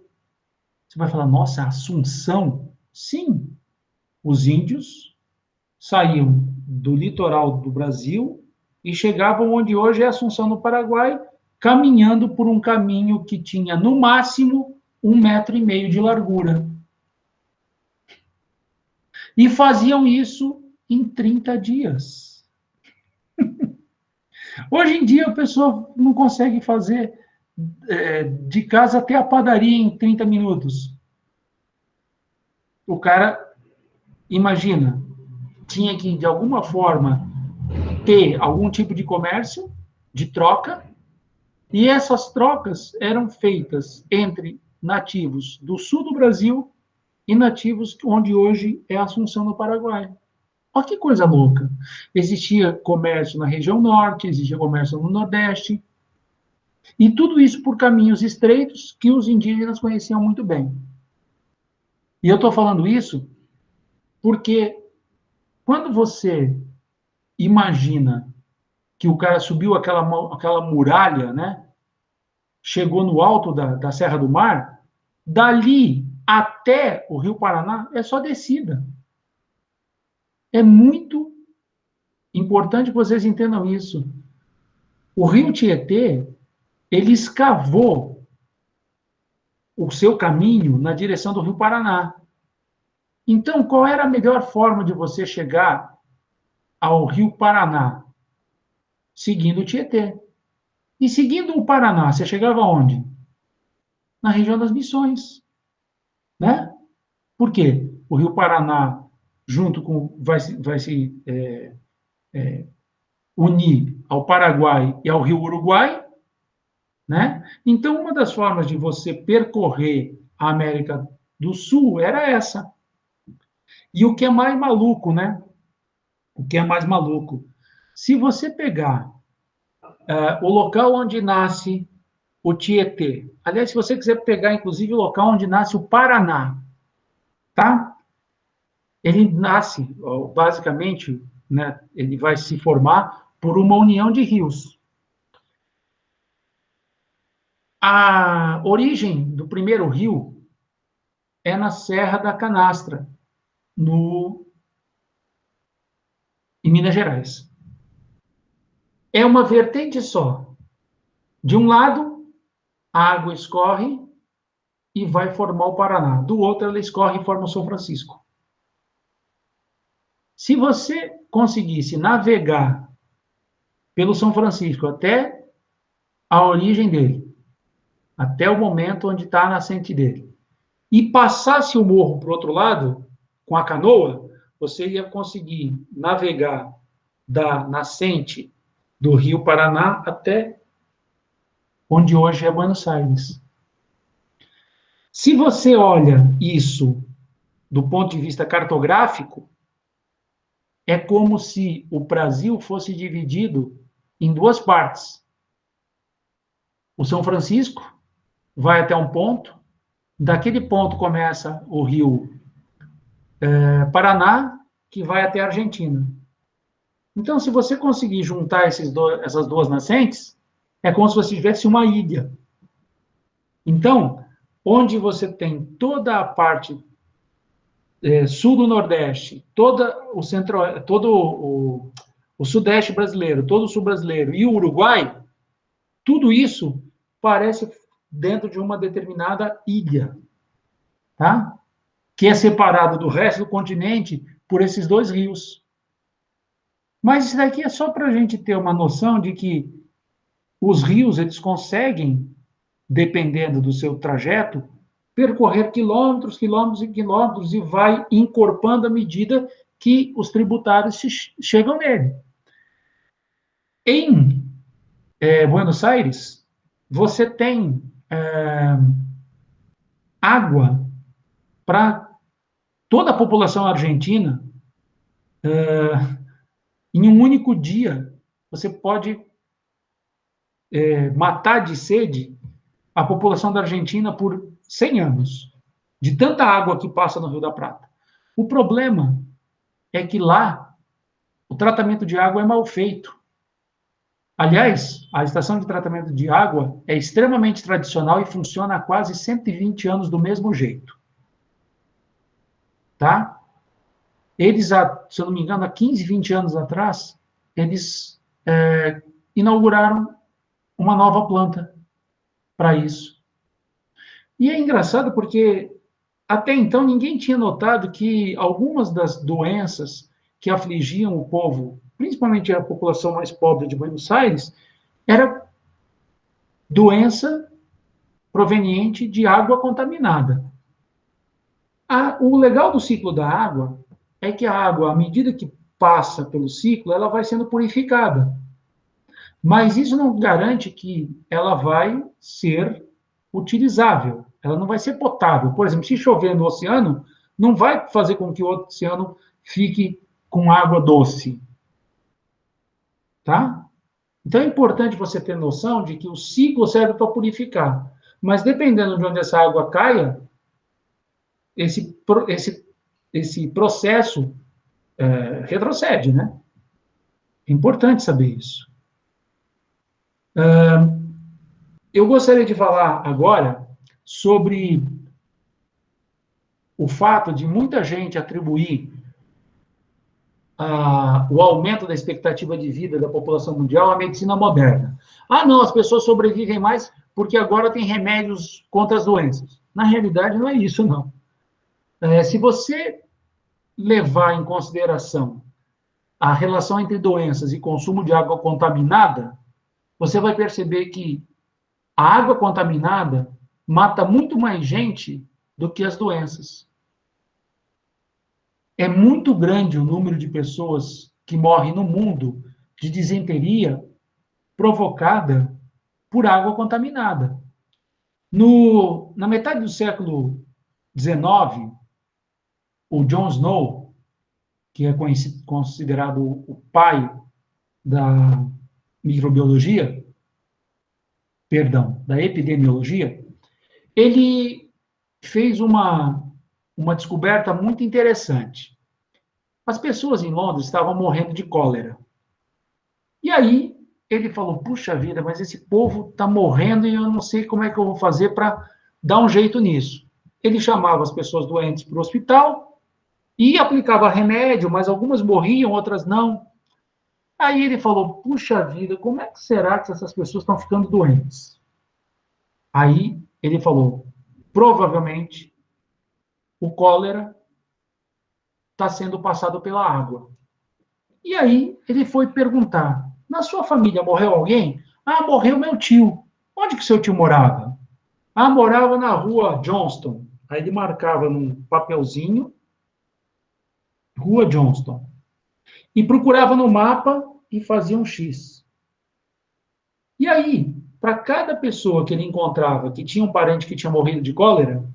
Você vai falar, nossa, Assunção? Sim, os índios saíam do litoral do Brasil e chegavam onde hoje é Assunção, no Paraguai, caminhando por um caminho que tinha, no máximo, 1,5 metros de largura. E faziam isso em 30 dias. Hoje em dia, a pessoa não consegue fazer de casa até a padaria em 30 minutos. O cara, imagina, tinha que, de alguma forma, ter algum tipo de comércio, de troca, e essas trocas eram feitas entre nativos do sul do Brasil e nativos onde hoje é Assunção, no Paraguai. Olha que coisa louca. Existia comércio na região norte, existia comércio no nordeste, e tudo isso por caminhos estreitos que os indígenas conheciam muito bem. E eu estou falando isso porque quando você imagina que o cara subiu aquela muralha, né? Chegou no alto da Serra do Mar, dali até o Rio Paraná é só descida. É muito importante que vocês entendam isso. O Rio Tietê, ele escavou o seu caminho na direção do Rio Paraná. Então, qual era a melhor forma de você chegar ao Rio Paraná? Seguindo o Tietê. E seguindo o Paraná, você chegava aonde? na região das Missões, né? Por quê? O Rio Paraná, junto com, vai se unir ao Paraguai e ao Rio Uruguai, né? Então, uma das formas de você percorrer a América do Sul era essa. E o que é mais maluco, né? O que é mais maluco? Se você pegar o local onde nasce o Tietê, aliás, se você quiser pegar, inclusive, o local onde nasce o Paraná, tá? Ele nasce, basicamente, né? Ele vai se formar por uma união de rios. A origem do primeiro rio é na Serra da Canastra, em Minas Gerais. É uma vertente só. De um lado, a água escorre e vai formar o Paraná. Do outro, ela escorre e forma o São Francisco. Se você conseguisse navegar pelo São Francisco até a origem dele, até o momento onde está a nascente dele, e passasse o morro para o outro lado, com a canoa, você ia conseguir navegar da nascente do Rio Paraná até onde hoje é Buenos Aires. Se você olha isso do ponto de vista cartográfico, é como se o Brasil fosse dividido em duas partes. O São Francisco vai até um ponto, daquele ponto começa o rio Paraná, que vai até a Argentina. Então, se você conseguir juntar essas duas nascentes, é como se você tivesse uma ilha. Então, onde você tem toda a parte sul do Nordeste, todo o Sudeste brasileiro, todo o Sul brasileiro e o Uruguai, tudo isso parece dentro de uma determinada ilha, tá? Que é separado do resto do continente por esses dois rios. Mas isso daqui é só para a gente ter uma noção de que os rios, eles conseguem, dependendo do seu trajeto, percorrer quilômetros, quilômetros e quilômetros e vai encorpando à medida que os tributários chegam nele. Em Buenos Aires, você tem água para toda a população argentina em um único dia. Você pode matar de sede a população da Argentina por 100 anos, de tanta água que passa no Rio da Prata. O problema é que lá o tratamento de água é mal feito. Aliás, a estação de tratamento de água é extremamente tradicional e funciona há quase 120 anos do mesmo jeito. Tá? Eles, se eu não me engano, há 15, 20 anos atrás, eles inauguraram uma nova planta para isso. E é engraçado porque até então ninguém tinha notado que algumas das doenças que afligiam o povo, principalmente a população mais pobre de Buenos Aires, era doença proveniente de água contaminada. O legal do ciclo da água é que a água, à medida que passa pelo ciclo, ela vai sendo purificada. Mas isso não garante que ela vai ser utilizável. Ela não vai ser potável. Por exemplo, se chover no oceano, não vai fazer com que o oceano fique com água doce. Tá? Então é importante você ter noção de que o ciclo serve para purificar. Mas dependendo de onde essa água caia, esse processo retrocede, né? É importante saber isso. Eu gostaria de falar agora sobre o fato de muita gente atribuir o aumento da expectativa de vida da população mundial à medicina moderna. Ah, não, as pessoas sobrevivem mais porque agora tem remédios contra as doenças. Na realidade, não é isso, não. Se você levar em consideração a relação entre doenças e consumo de água contaminada, você vai perceber que a água contaminada mata muito mais gente do que as doenças. É muito grande o número de pessoas que morrem no mundo de disenteria provocada por água contaminada. Na metade do século XIX, o John Snow, que é considerado o pai da microbiologia, perdão, da epidemiologia, ele fez uma descoberta muito interessante. As pessoas em Londres estavam morrendo de cólera. E aí ele falou: puxa vida, mas esse povo está morrendo e eu não sei como é que eu vou fazer para dar um jeito nisso. Ele chamava as pessoas doentes para o hospital e aplicava remédio, mas algumas morriam, outras não. Aí ele falou: puxa vida, como é que será que essas pessoas estão ficando doentes? Aí ele falou: provavelmente o cólera está sendo passado pela água. E aí ele foi perguntar: na sua família morreu alguém? Ah, morreu meu tio. Onde que seu tio morava? Ah, morava na rua Johnston. Aí ele marcava num papelzinho, Rua Johnston. E procurava no mapa e fazia um X. E aí, para cada pessoa que ele encontrava que tinha um parente que tinha morrido de cólera,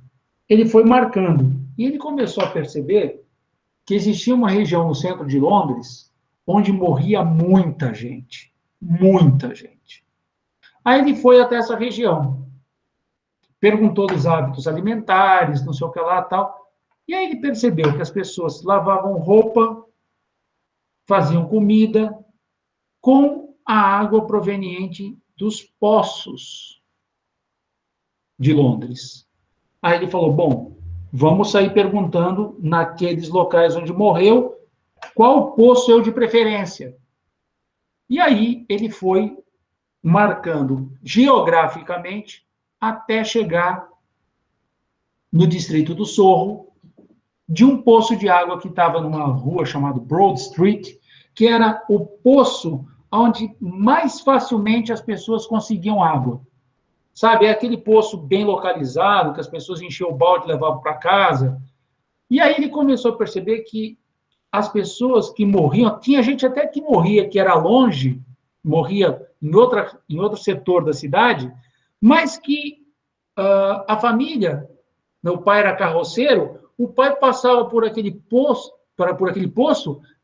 ele foi marcando. E ele começou a perceber que existia uma região no centro de Londres onde morria muita gente. Muita gente. Aí ele foi até essa região, perguntou dos hábitos alimentares, não sei o que lá, tal. E aí ele percebeu que as pessoas lavavam roupa, faziam comida com a água proveniente dos poços de Londres. Aí ele falou: bom, vamos sair perguntando naqueles locais onde morreu qual poço é o de preferência. E aí ele foi marcando geograficamente até chegar no distrito do Sorro, de um poço de água que estava numa rua chamada Broad Street, que era o poço onde mais facilmente as pessoas conseguiam água. Sabe, é aquele poço bem localizado, que as pessoas enchiam o balde e levavam para casa. E aí ele começou a perceber que as pessoas que morriam, tinha gente até que morria, que era longe, morria em outro setor da cidade, mas que a família, meu pai era carroceiro, o pai passava por aquele poço,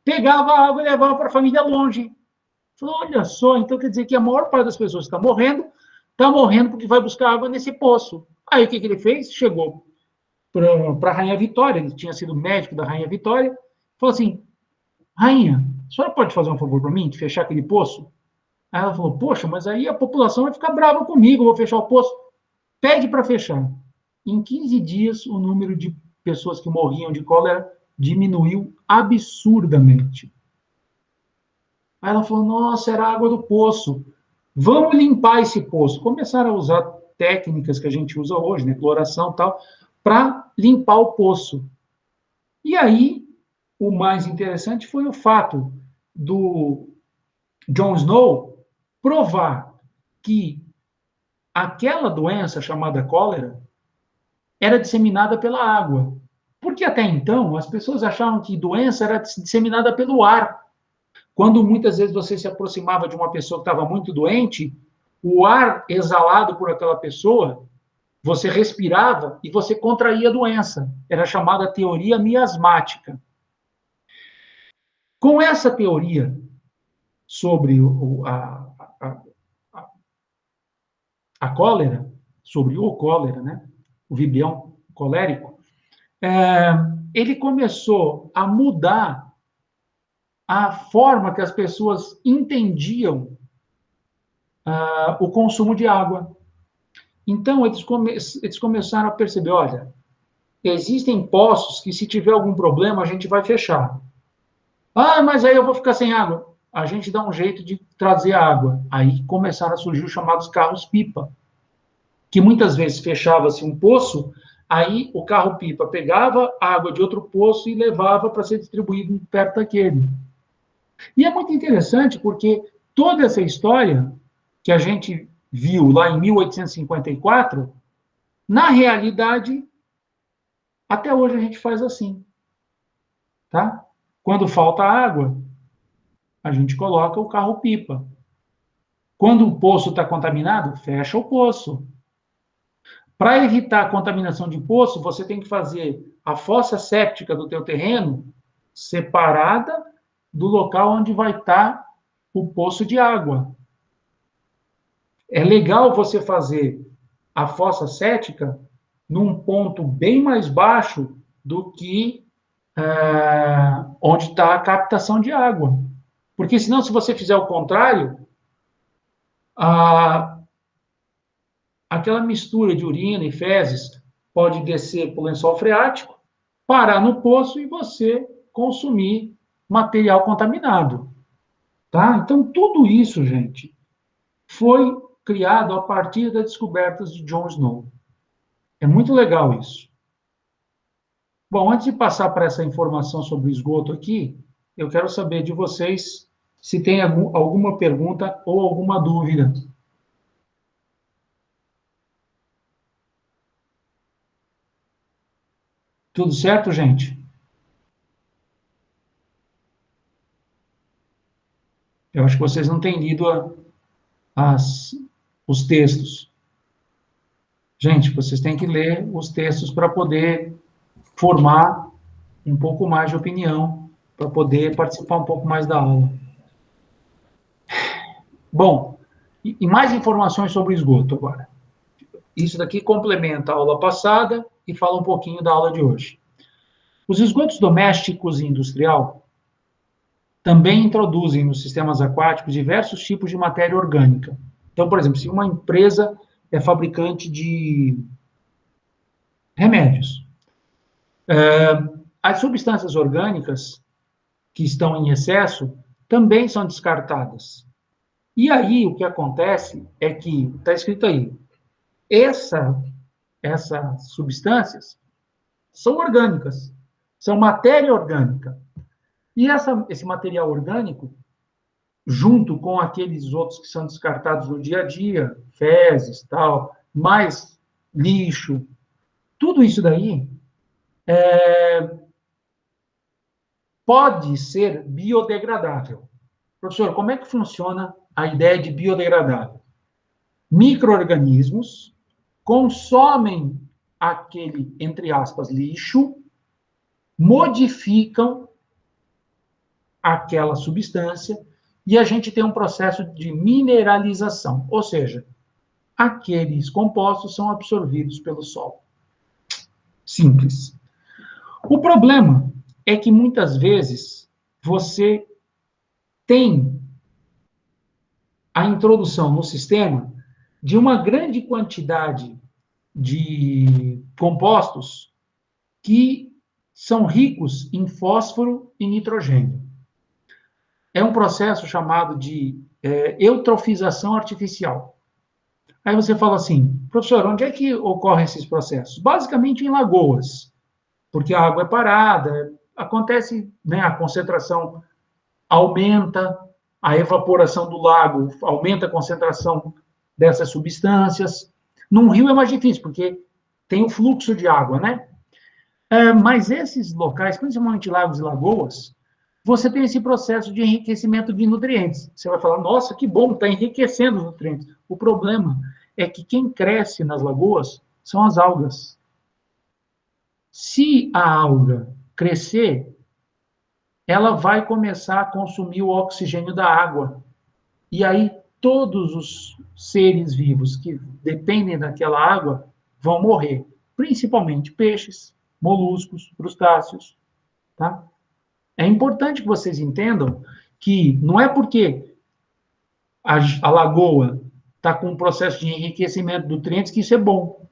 pegava a água e levava para a família longe. Falou: olha só, então quer dizer que a maior parte das pessoas que está morrendo porque vai buscar água nesse poço. Aí o que ele fez? Chegou para a Rainha Vitória, ele tinha sido médico da Rainha Vitória, falou assim: rainha, a senhora pode fazer um favor para mim, de fechar aquele poço? Aí ela falou: poxa, mas aí a população vai ficar brava comigo, eu vou fechar o poço. Pede para fechar. Em 15 dias, o número de pessoas que morriam de cólera diminuiu absurdamente. Aí ela falou: nossa, era água do poço. Vamos limpar esse poço. Começaram a usar técnicas que a gente usa hoje, né, cloração e tal, para limpar o poço. E aí, o mais interessante foi o fato do John Snow provar que aquela doença chamada cólera era disseminada pela água. Porque até então as pessoas achavam que doença era disseminada pelo ar. Quando muitas vezes você se aproximava de uma pessoa que estava muito doente, o ar exalado por aquela pessoa, você respirava e você contraía a doença. Era chamada teoria miasmática. Com essa teoria sobre a cólera, sobre o cólera, né? O vibrião colérico, ele começou a mudar a forma que as pessoas entendiam o consumo de água. Então, eles começaram a perceber: olha, existem poços que, se tiver algum problema, a gente vai fechar. Ah, mas aí eu vou ficar sem água. A gente dá um jeito de trazer água. Aí começaram a surgir os chamados carros-pipa, que muitas vezes fechava-se um poço, aí o carro-pipa pegava água de outro poço e levava para ser distribuído perto daquele. E é muito interessante porque toda essa história que a gente viu lá em 1854 Na realidade, até hoje a gente faz assim, tá? Quando falta água, a gente coloca o carro-pipa. Quando o poço está contaminado, fecha o poço. Para evitar a contaminação de poço, você tem que fazer a fossa séptica do teu terreno separada do local onde vai estar o poço de água. É legal você fazer a fossa séptica num ponto bem mais baixo do que onde está a captação de água. Porque senão, se você fizer o contrário, aquela mistura de urina e fezes pode descer para o lençol freático, parar no poço e você consumir material contaminado. Tá? Então, tudo isso, gente, foi criado a partir das descobertas de John Snow. É muito legal isso. Bom, antes de passar para essa informação sobre o esgoto aqui, eu quero saber de vocês se tem alguma pergunta ou alguma dúvida. Tudo certo, gente? Eu acho que vocês não têm lido os textos. Gente, vocês têm que ler os textos para poder formar um pouco mais de opinião, para poder participar um pouco mais da aula. Bom, e mais informações sobre o esgoto agora. Isso daqui complementa a aula passada e fala um pouquinho da aula de hoje. Os esgotos domésticos e industrial também introduzem nos sistemas aquáticos diversos tipos de matéria orgânica. Então, por exemplo, se uma empresa é fabricante de remédios, as substâncias orgânicas que estão em excesso também são descartadas. E aí o que acontece é que, está escrito aí, essas substâncias são orgânicas, são matéria orgânica. E esse material orgânico, junto com aqueles outros que são descartados no dia a dia, fezes, tal, mais lixo, tudo isso daí pode ser biodegradável. Professor, como é que funciona a ideia de biodegradável? Micro-organismos consomem aquele, entre aspas, lixo, modificam aquela substância e a gente tem um processo de mineralização, ou seja, aqueles compostos são absorvidos pelo solo. Simples. O problema é que muitas vezes você tem a introdução no sistema de uma grande quantidade de compostos que são ricos em fósforo e nitrogênio. É um processo chamado de eutrofização artificial. Aí você fala assim, professor, onde é que ocorrem esses processos? Basicamente em lagoas, porque a água é parada, acontece, né, a concentração aumenta, a evaporação do lago aumenta a concentração dessas substâncias. Num rio é mais difícil, porque tem o fluxo de água, né? Mas esses locais, principalmente lagos e lagoas, você tem esse processo de enriquecimento de nutrientes. Você vai falar, nossa, que bom, está enriquecendo os nutrientes. O problema é que quem cresce nas lagoas são as algas. Se a alga crescer, ela vai começar a consumir o oxigênio da água. E aí todos os seres vivos que dependem daquela água vão morrer, principalmente peixes, moluscos, crustáceos, tá? É importante que vocês entendam que não é porque a lagoa está com um processo de enriquecimento de nutrientes que isso é bom.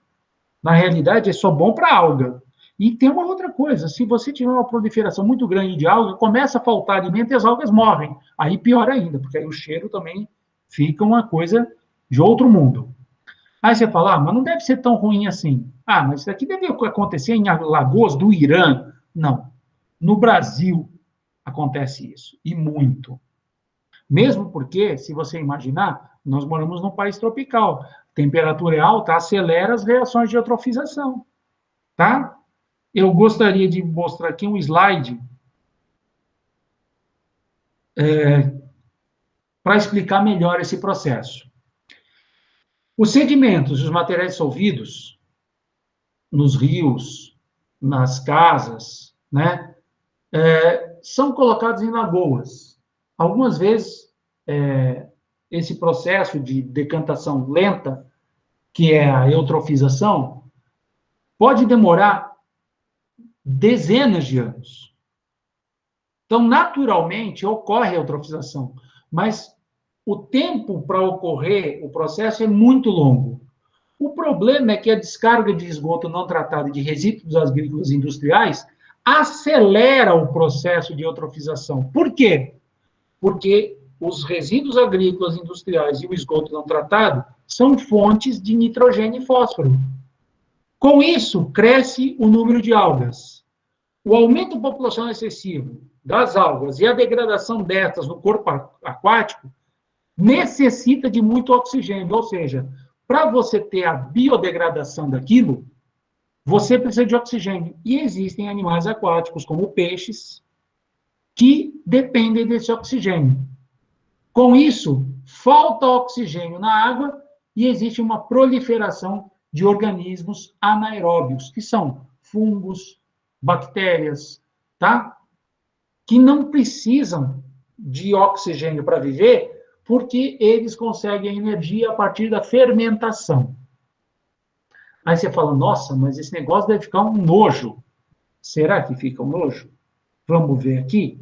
Na realidade, é só bom para a alga. E tem uma outra coisa, se você tiver uma proliferação muito grande de alga, começa a faltar alimento e as algas morrem. Aí pior ainda, porque aí o cheiro também fica uma coisa de outro mundo. Aí você fala, mas não deve ser tão ruim assim. Mas isso aqui deve acontecer em lagoas do Irã. Não. No Brasil acontece isso, e muito. Mesmo porque, se você imaginar, Nós moramos num país tropical. Temperatura é alta, acelera as reações de eutrofização, tá? Eu gostaria de mostrar aqui um slide para explicar melhor esse processo. Os sedimentos, os materiais dissolvidos nos rios, nas casas, né, são colocados em lagoas. Algumas vezes, esse processo de decantação lenta, que é a eutrofização, pode demorar dezenas de anos. Então, naturalmente, ocorre a eutrofização, mas o tempo para ocorrer o processo é muito longo. O problema é que a descarga de esgoto não tratado de resíduos agrícolas e industriais acelera o processo de eutrofização. Por quê? Porque os resíduos agrícolas e industriais e o esgoto não tratado são fontes de nitrogênio e fósforo. Com isso, cresce o número de algas. O aumento populacional excessivo das algas e a degradação destas no corpo aquático necessita de muito oxigênio, ou seja, para você ter a biodegradação daquilo, você precisa de oxigênio. E existem animais aquáticos, como peixes, que dependem desse oxigênio. Com isso, falta oxigênio na água e existe uma proliferação de organismos anaeróbios, que são fungos, bactérias, tá? Que não precisam de oxigênio para viver, porque eles conseguem energia a partir da fermentação. Aí você fala, nossa, mas esse negócio deve ficar um nojo. Será que fica um nojo? Vamos ver aqui.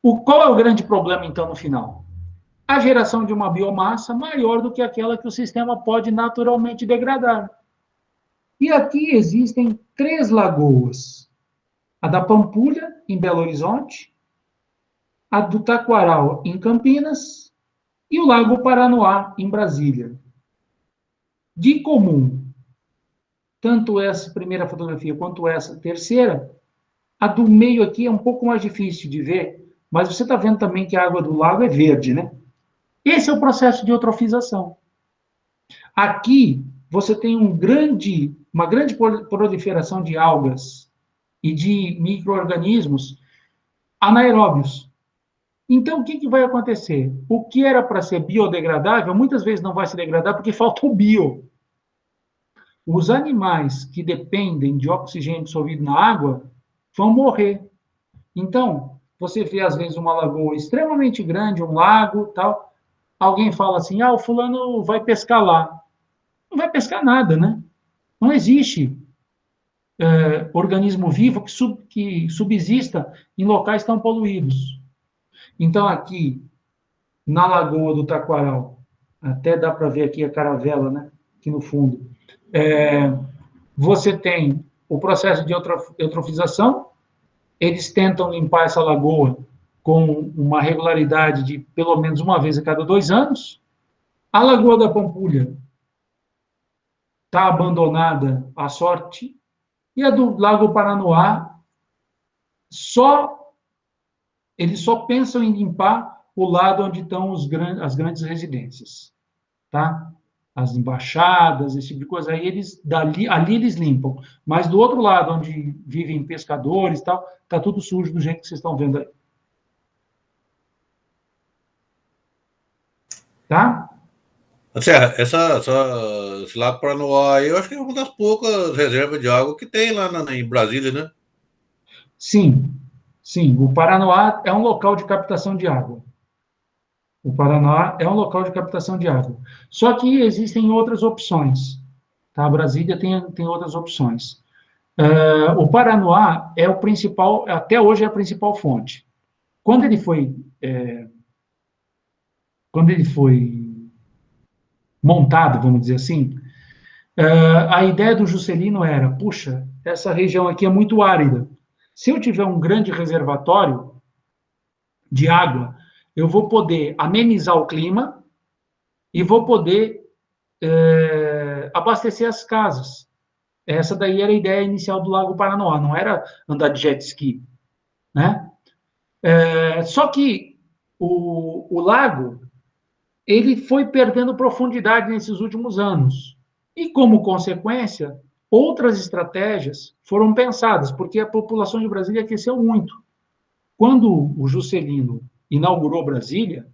Qual é o grande problema, então, no final? A geração de uma biomassa maior do que aquela que o sistema pode naturalmente degradar. E aqui existem 3 lagoas. A da Pampulha, em Belo Horizonte, a do Taquaral, em Campinas, e o Lago Paranoá, em Brasília. De comum, tanto essa primeira fotografia quanto essa terceira, a do meio aqui é um pouco mais difícil de ver, mas você está vendo também que a água do lago é verde, né? Esse é o processo de eutrofização. Aqui, você tem uma grande proliferação de algas e de micro-organismos anaeróbios. Então, o que vai acontecer? O que era para ser biodegradável, muitas vezes não vai se degradar porque falta o bio. Os animais que dependem de oxigênio dissolvido na água vão morrer. Então, você vê, às vezes, uma lagoa extremamente grande, um lago, tal. Alguém fala assim, o fulano vai pescar lá. Não vai pescar nada, né? Não existe organismo vivo que subsista em locais tão poluídos. Então, aqui, na Lagoa do Taquaral, até dá para ver aqui a caravela, né? Aqui no fundo. Você tem o processo de eutrofização, eles tentam limpar essa lagoa com uma regularidade de pelo menos uma vez a cada 2 anos. A Lagoa da Pampulha está abandonada à sorte, e a do Lago Paranoá, eles só pensam em limpar o lado onde estão as grandes residências, tá? As embaixadas, esse tipo de coisa, aí ali eles limpam. Mas do outro lado, onde vivem pescadores e tal, está tudo sujo do jeito que vocês estão vendo aí. Tá? Esse Lago Paranoá aí, eu acho que é uma das poucas reservas de água que tem lá em Brasília, né? Sim, sim. O Paranoá é um local de captação de água. O Paraná é um local de captação de água. Só que existem outras opções. Tá? A Brasília tem outras opções. O Paranoá é o principal, até hoje é a principal fonte. Quando ele foi montado, vamos dizer assim, a ideia do Juscelino era, puxa, essa região aqui é muito árida. Se eu tiver um grande reservatório de água, eu vou poder amenizar o clima e vou poder abastecer as casas. Essa daí era a ideia inicial do Lago Paranoá, não era andar de jet ski, né? Só que o lago, ele foi perdendo profundidade nesses últimos anos. E, como consequência, outras estratégias foram pensadas, porque a população de Brasília aqueceu muito. Quando o Juscelino inaugurou Brasília,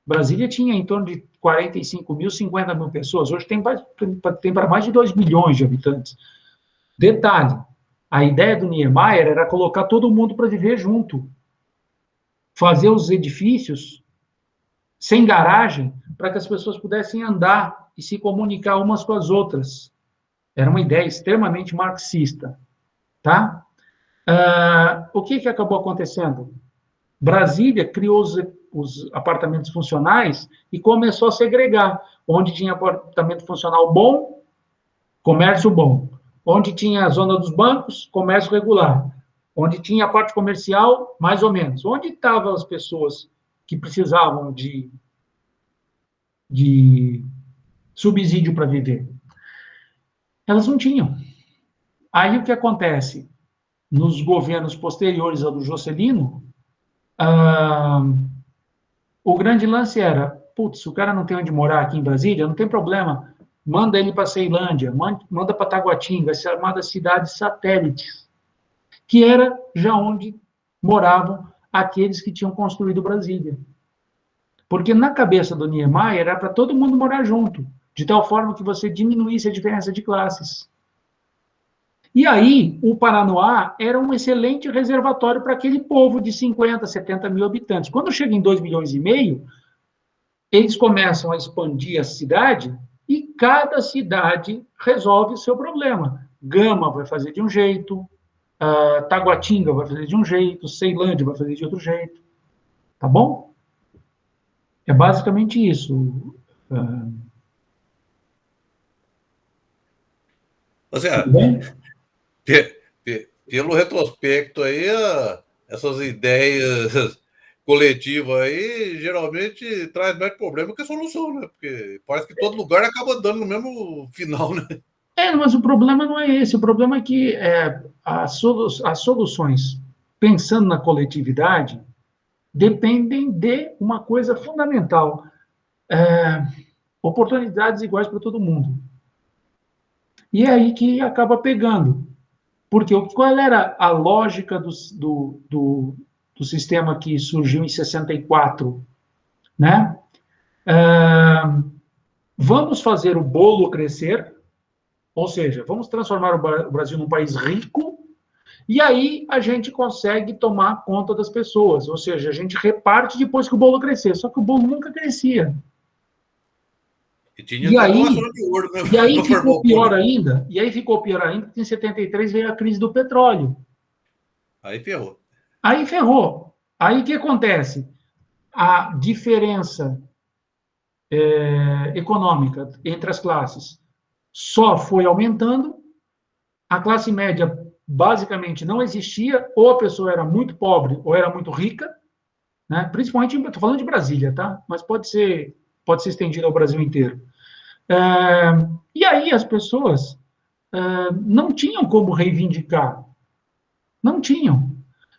Brasília tinha em torno de 45 mil, 50 mil pessoas. Hoje tem para mais de 2 milhões de habitantes. Detalhe, a ideia do Niemeyer era colocar todo mundo para viver junto. Fazer os edifícios sem garagem, para que as pessoas pudessem andar e se comunicar umas com as outras. Era uma ideia extremamente marxista. Tá? O que acabou acontecendo? Brasília criou os apartamentos funcionais e começou a segregar. Onde tinha apartamento funcional bom, comércio bom. Onde tinha a zona dos bancos, comércio regular. Onde tinha a parte comercial, mais ou menos. Onde estavam as pessoas que precisavam de subsídio para viver? Elas não tinham. Aí o que acontece? Nos governos posteriores ao do Juscelino, o grande lance era, putz, o cara não tem onde morar aqui em Brasília, não tem problema, manda ele para Ceilândia, manda para Taguatinga, chamadas cidades satélites, que era já onde moravam aqueles que tinham construído Brasília. Porque na cabeça do Niemeyer era para todo mundo morar junto, de tal forma que você diminuísse a diferença de classes. E aí, o Paranoá era um excelente reservatório para aquele povo de 50, 70 mil habitantes. Quando chega em 2,5 milhões, eles começam a expandir a cidade e cada cidade resolve o seu problema. Gama vai fazer de um jeito, Taguatinga vai fazer de um jeito, Ceilândia vai fazer de outro jeito. Tá bom? É basicamente isso. Ou seja, Tudo bem? pelo retrospecto aí, essas ideias coletivas aí geralmente traz mais problema que solução, né? Porque parece que todo lugar acaba dando no mesmo final, né? Mas o problema não é esse. O problema é que as soluções, pensando na coletividade, dependem de uma coisa fundamental: oportunidades iguais para todo mundo. E é aí que acaba pegando. Porque qual era a lógica do sistema que surgiu em 64? Né? Vamos fazer o bolo crescer, ou seja, vamos transformar o Brasil num país rico, e aí a gente consegue tomar conta das pessoas, ou seja, a gente reparte depois que o bolo crescer, só que o bolo nunca crescia. E tinha até doação de ouro, né? E aí ficou pior ainda, porque em 73 veio a crise do petróleo. Aí ferrou. Aí ferrou. Aí o que acontece? A diferença econômica entre as classes só foi aumentando, a classe média basicamente não existia, ou a pessoa era muito pobre ou era muito rica, né? Principalmente, estou falando de Brasília, tá? Mas pode ser estendido ao Brasil inteiro. E aí as pessoas não tinham como reivindicar, não tinham.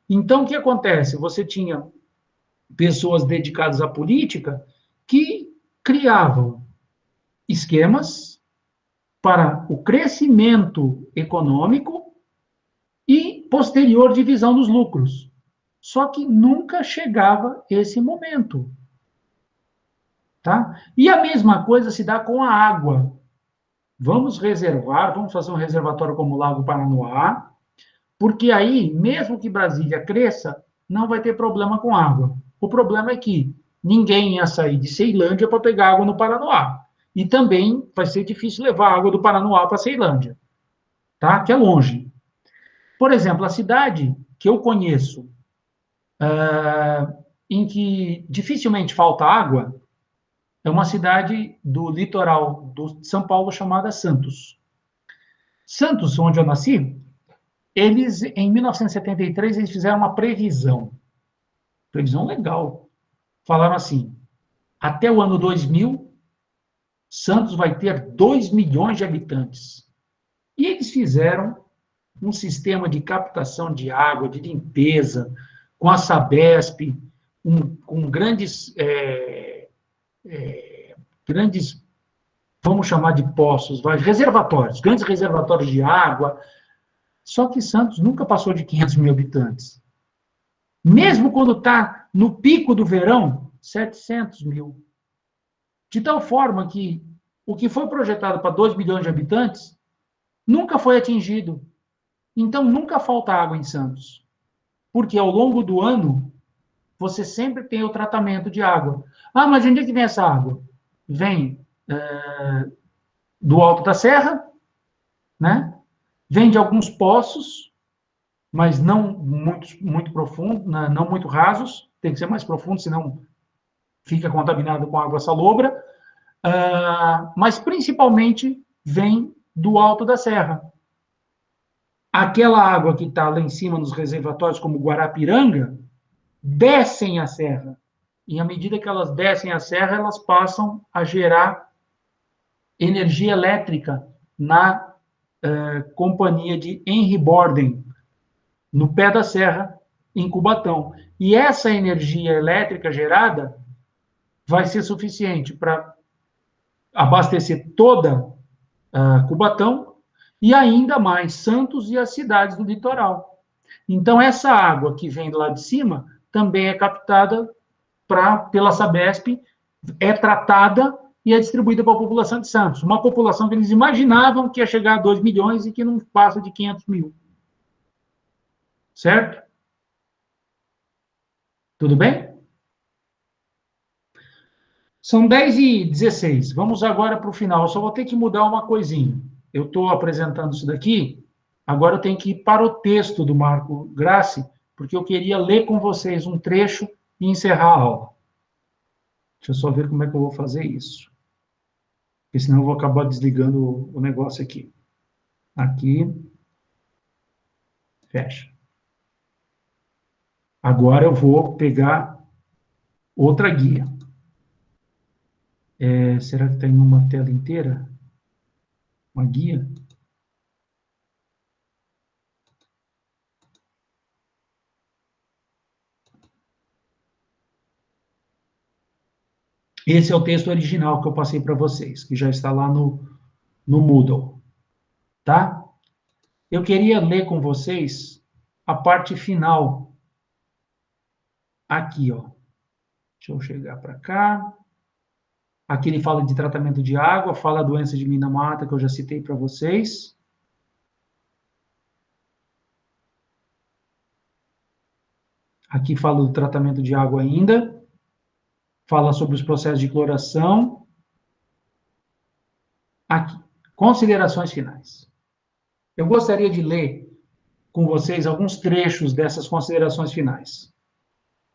Então, o que acontece? Você tinha pessoas dedicadas à política que criavam esquemas para o crescimento econômico e posterior divisão dos lucros. Só que nunca chegava esse momento. Tá? E a mesma coisa se dá com a água. Vamos fazer um reservatório como o Lago Paranoá, porque aí, mesmo que Brasília cresça, não vai ter problema com água. O problema é que ninguém ia sair de Ceilândia para pegar água no Paranoá. E também vai ser difícil levar água do Paranoá para Ceilândia, tá? Que é longe. Por exemplo, a cidade que eu conheço, em que dificilmente falta água, é uma cidade do litoral de São Paulo chamada Santos. Santos, onde eu nasci, eles, em 1973, eles fizeram uma previsão legal. Falaram assim, até o ano 2000, Santos vai ter 2 milhões de habitantes. E eles fizeram um sistema de captação de água, de limpeza, com a Sabesp, com grandes grandes, vamos chamar de poços, reservatórios, grandes reservatórios de água. Só que Santos nunca passou de 500 mil habitantes. Mesmo quando está no pico do verão, 700 mil. De tal forma que o que foi projetado para 2 milhões de habitantes nunca foi atingido. Então, nunca falta água em Santos. Porque ao longo do ano, você sempre tem o tratamento de água. Ah, mas onde é que vem essa água? Vem do alto da serra, né? Vem de alguns poços, mas não muito profundo, não muito rasos, tem que ser mais profundo, senão fica contaminado com água salobra, mas principalmente vem do alto da serra. Aquela água que está lá em cima nos reservatórios, como Guarapiranga, descem a serra. E à medida que elas descem a serra, elas passam a gerar energia elétrica na companhia de Henry Borden, no pé da serra, em Cubatão. E essa energia elétrica gerada vai ser suficiente para abastecer toda Cubatão e ainda mais Santos e as cidades do litoral. Então, essa água que vem lá de cima também é captada pela Sabesp, é tratada e é distribuída para a população de Santos. Uma população que eles imaginavam que ia chegar a 2 milhões e que não passa de 500 mil. Certo? Tudo bem? São 10h16. Vamos agora para o final. Eu só vou ter que mudar uma coisinha. Eu estou apresentando isso daqui, agora eu tenho que ir para o texto do Marco Grassi, porque eu queria ler com vocês um trecho e encerrar a aula. Deixa eu só ver como é que eu vou fazer isso. Porque senão eu vou acabar desligando o negócio aqui. Aqui. Fecha. Agora eu vou pegar outra guia. Será que está em uma tela inteira? Uma guia? Esse é o texto original que eu passei para vocês, que já está lá no Moodle. Tá? Eu queria ler com vocês a parte final. Aqui, ó. Deixa eu chegar para cá. Aqui ele fala de tratamento de água, fala da doença de Minamata, que eu já citei para vocês. Aqui fala do tratamento de água ainda. Fala sobre os processos de cloração. Aqui, considerações finais. Eu gostaria de ler com vocês alguns trechos dessas considerações finais.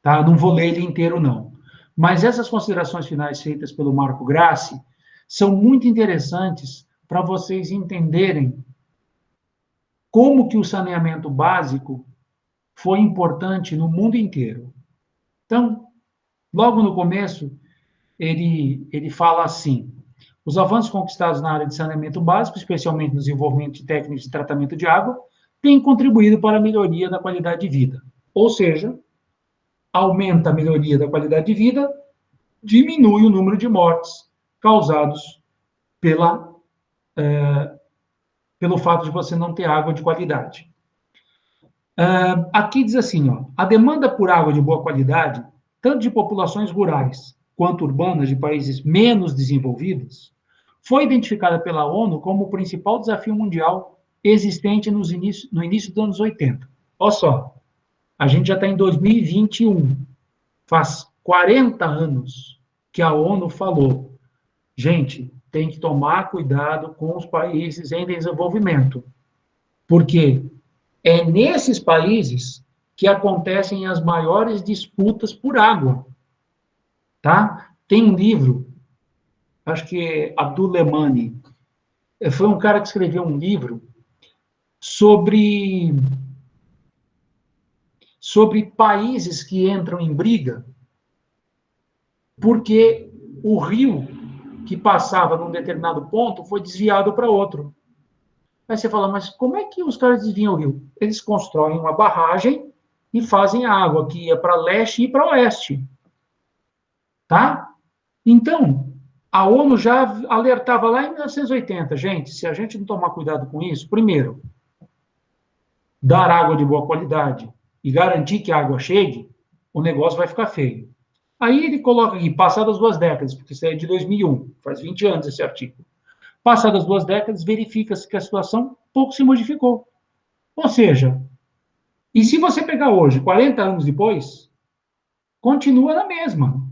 Tá? Não vou ler ele inteiro, não. Mas essas considerações finais feitas pelo Marco Grassi são muito interessantes para vocês entenderem como que o saneamento básico foi importante no mundo inteiro. Então, logo no começo, ele fala assim: os avanços conquistados na área de saneamento básico, especialmente no desenvolvimento de técnicas de tratamento de água, têm contribuído para a melhoria da qualidade de vida. Ou seja, aumenta a melhoria da qualidade de vida, diminui o número de mortes causados pelo fato de você não ter água de qualidade. Aqui diz assim, ó, a demanda por água de boa qualidade, tanto de populações rurais quanto urbanas de países menos desenvolvidos, foi identificada pela ONU como o principal desafio mundial existente no início dos anos 80. Olha só, a gente já está em 2021, faz 40 anos que a ONU falou, gente, tem que tomar cuidado com os países em desenvolvimento, porque é nesses países que acontecem as maiores disputas por água, tá? Tem um livro, acho que é Abdul Lemani, foi um cara que escreveu um livro sobre países que entram em briga porque o rio que passava num determinado ponto foi desviado para outro. Aí você fala, mas como é que os caras desviam o rio? Eles constroem uma barragem e fazem a água que ia para leste e para oeste. Tá? Então, A ONU já alertava lá em 1980, gente, se a gente não tomar cuidado com isso, primeiro, dar água de boa qualidade e garantir que a água chegue, o negócio vai ficar feio. Aí ele coloca aqui, passadas 2 décadas, porque isso é de 2001, faz 20 anos esse artigo. Passadas 2 décadas, verifica-se que a situação pouco se modificou. Ou seja, e se você pegar hoje, 40 anos depois, continua na mesma,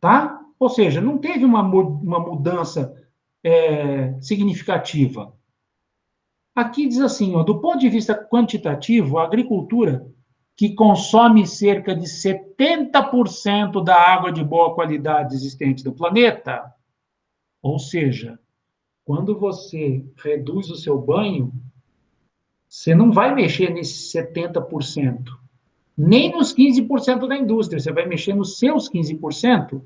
tá? Ou seja, não teve uma mudança significativa. Aqui diz assim, ó, do ponto de vista quantitativo, a agricultura, que consome cerca de 70% da água de boa qualidade existente do planeta, ou seja, quando você reduz o seu banho, você não vai mexer nesses 70%, nem nos 15% da indústria, você vai mexer nos seus 15%?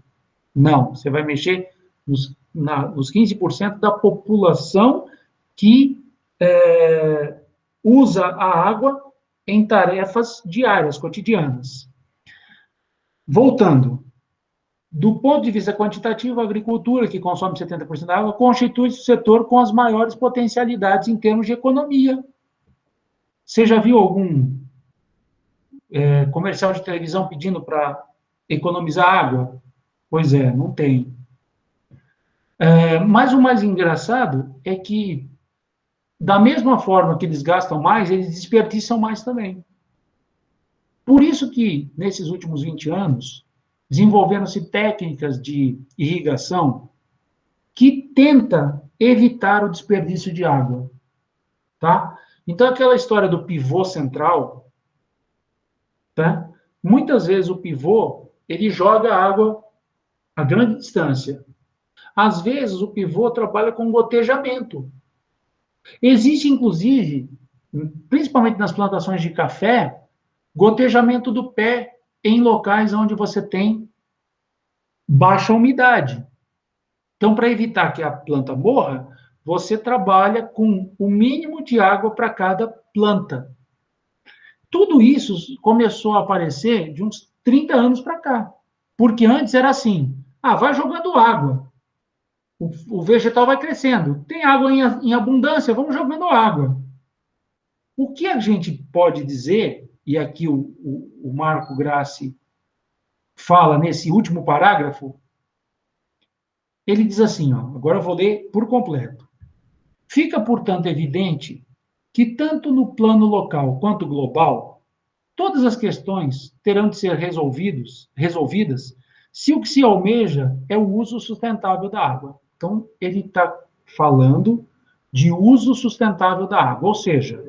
Não, você vai mexer nos 15% da população que usa a água em tarefas diárias, cotidianas. Voltando, do ponto de vista quantitativo, a agricultura, que consome 70% da água, constitui o setor com as maiores potencialidades em termos de economia. Você já viu algum comercial de televisão pedindo para economizar água? Pois é, não tem. Mas o mais engraçado é que, da mesma forma que eles gastam mais, eles desperdiçam mais também. Por isso que, nesses últimos 20 anos, desenvolveram-se técnicas de irrigação que tenta evitar o desperdício de água, tá? Então, aquela história do pivô central, tá? Muitas vezes o pivô, ele joga água a grande distância. Às vezes, o pivô trabalha com gotejamento. Existe, inclusive, principalmente nas plantações de café, gotejamento do pé em locais onde você tem baixa umidade. Então, para evitar que a planta morra, você trabalha com o mínimo de água para cada planta. Tudo isso começou a aparecer de uns 30 anos para cá. Porque antes era assim: vai jogando água. O vegetal vai crescendo. Tem água em abundância, vamos jogando água. O que a gente pode dizer, e aqui o Marco Grassi fala nesse último parágrafo, ele diz assim, ó, agora eu vou ler por completo. Fica, portanto, evidente que, tanto no plano local quanto global, todas as questões terão de ser resolvidas se o que se almeja é o uso sustentável da água. Então, ele está falando de uso sustentável da água, ou seja,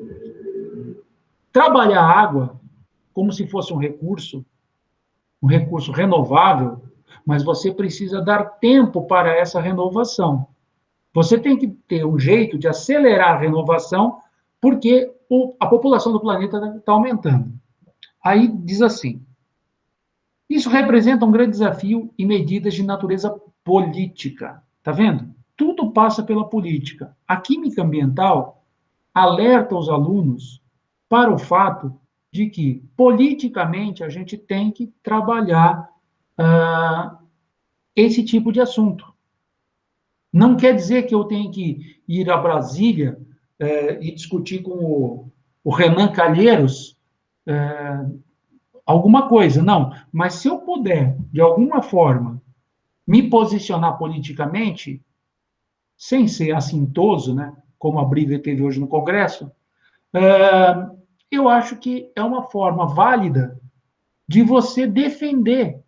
trabalhar a água como se fosse um recurso renovável, mas você precisa dar tempo para essa renovação. Você tem que ter um jeito de acelerar a renovação, porque a população do planeta está aumentando. Aí diz assim: isso representa um grande desafio e medidas de natureza política. Está vendo? Tudo passa pela política. A química ambiental alerta os alunos para o fato de que, politicamente, a gente tem que trabalhar esse tipo de assunto. Não quer dizer que eu tenha que ir a Brasília e discutir com o Renan Calheiros alguma coisa, não. Mas se eu puder, de alguma forma, me posicionar politicamente, sem ser assintoso, né, como a briga teve hoje no Congresso, eu acho que é uma forma válida de você defender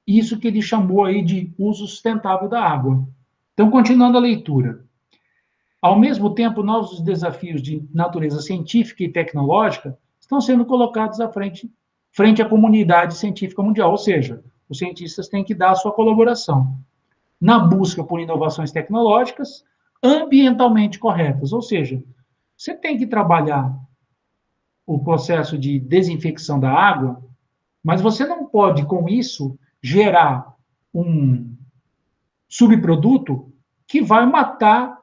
isso que ele chamou aí de uso sustentável da água. Então, continuando a leitura. Ao mesmo tempo, novos desafios de natureza científica e tecnológica estão sendo colocados frente à comunidade científica mundial, ou seja, os cientistas têm que dar a sua colaboração na busca por inovações tecnológicas ambientalmente corretas, ou seja, você tem que trabalhar o processo de desinfecção da água, mas você não pode, com isso, gerar um subproduto que vai matar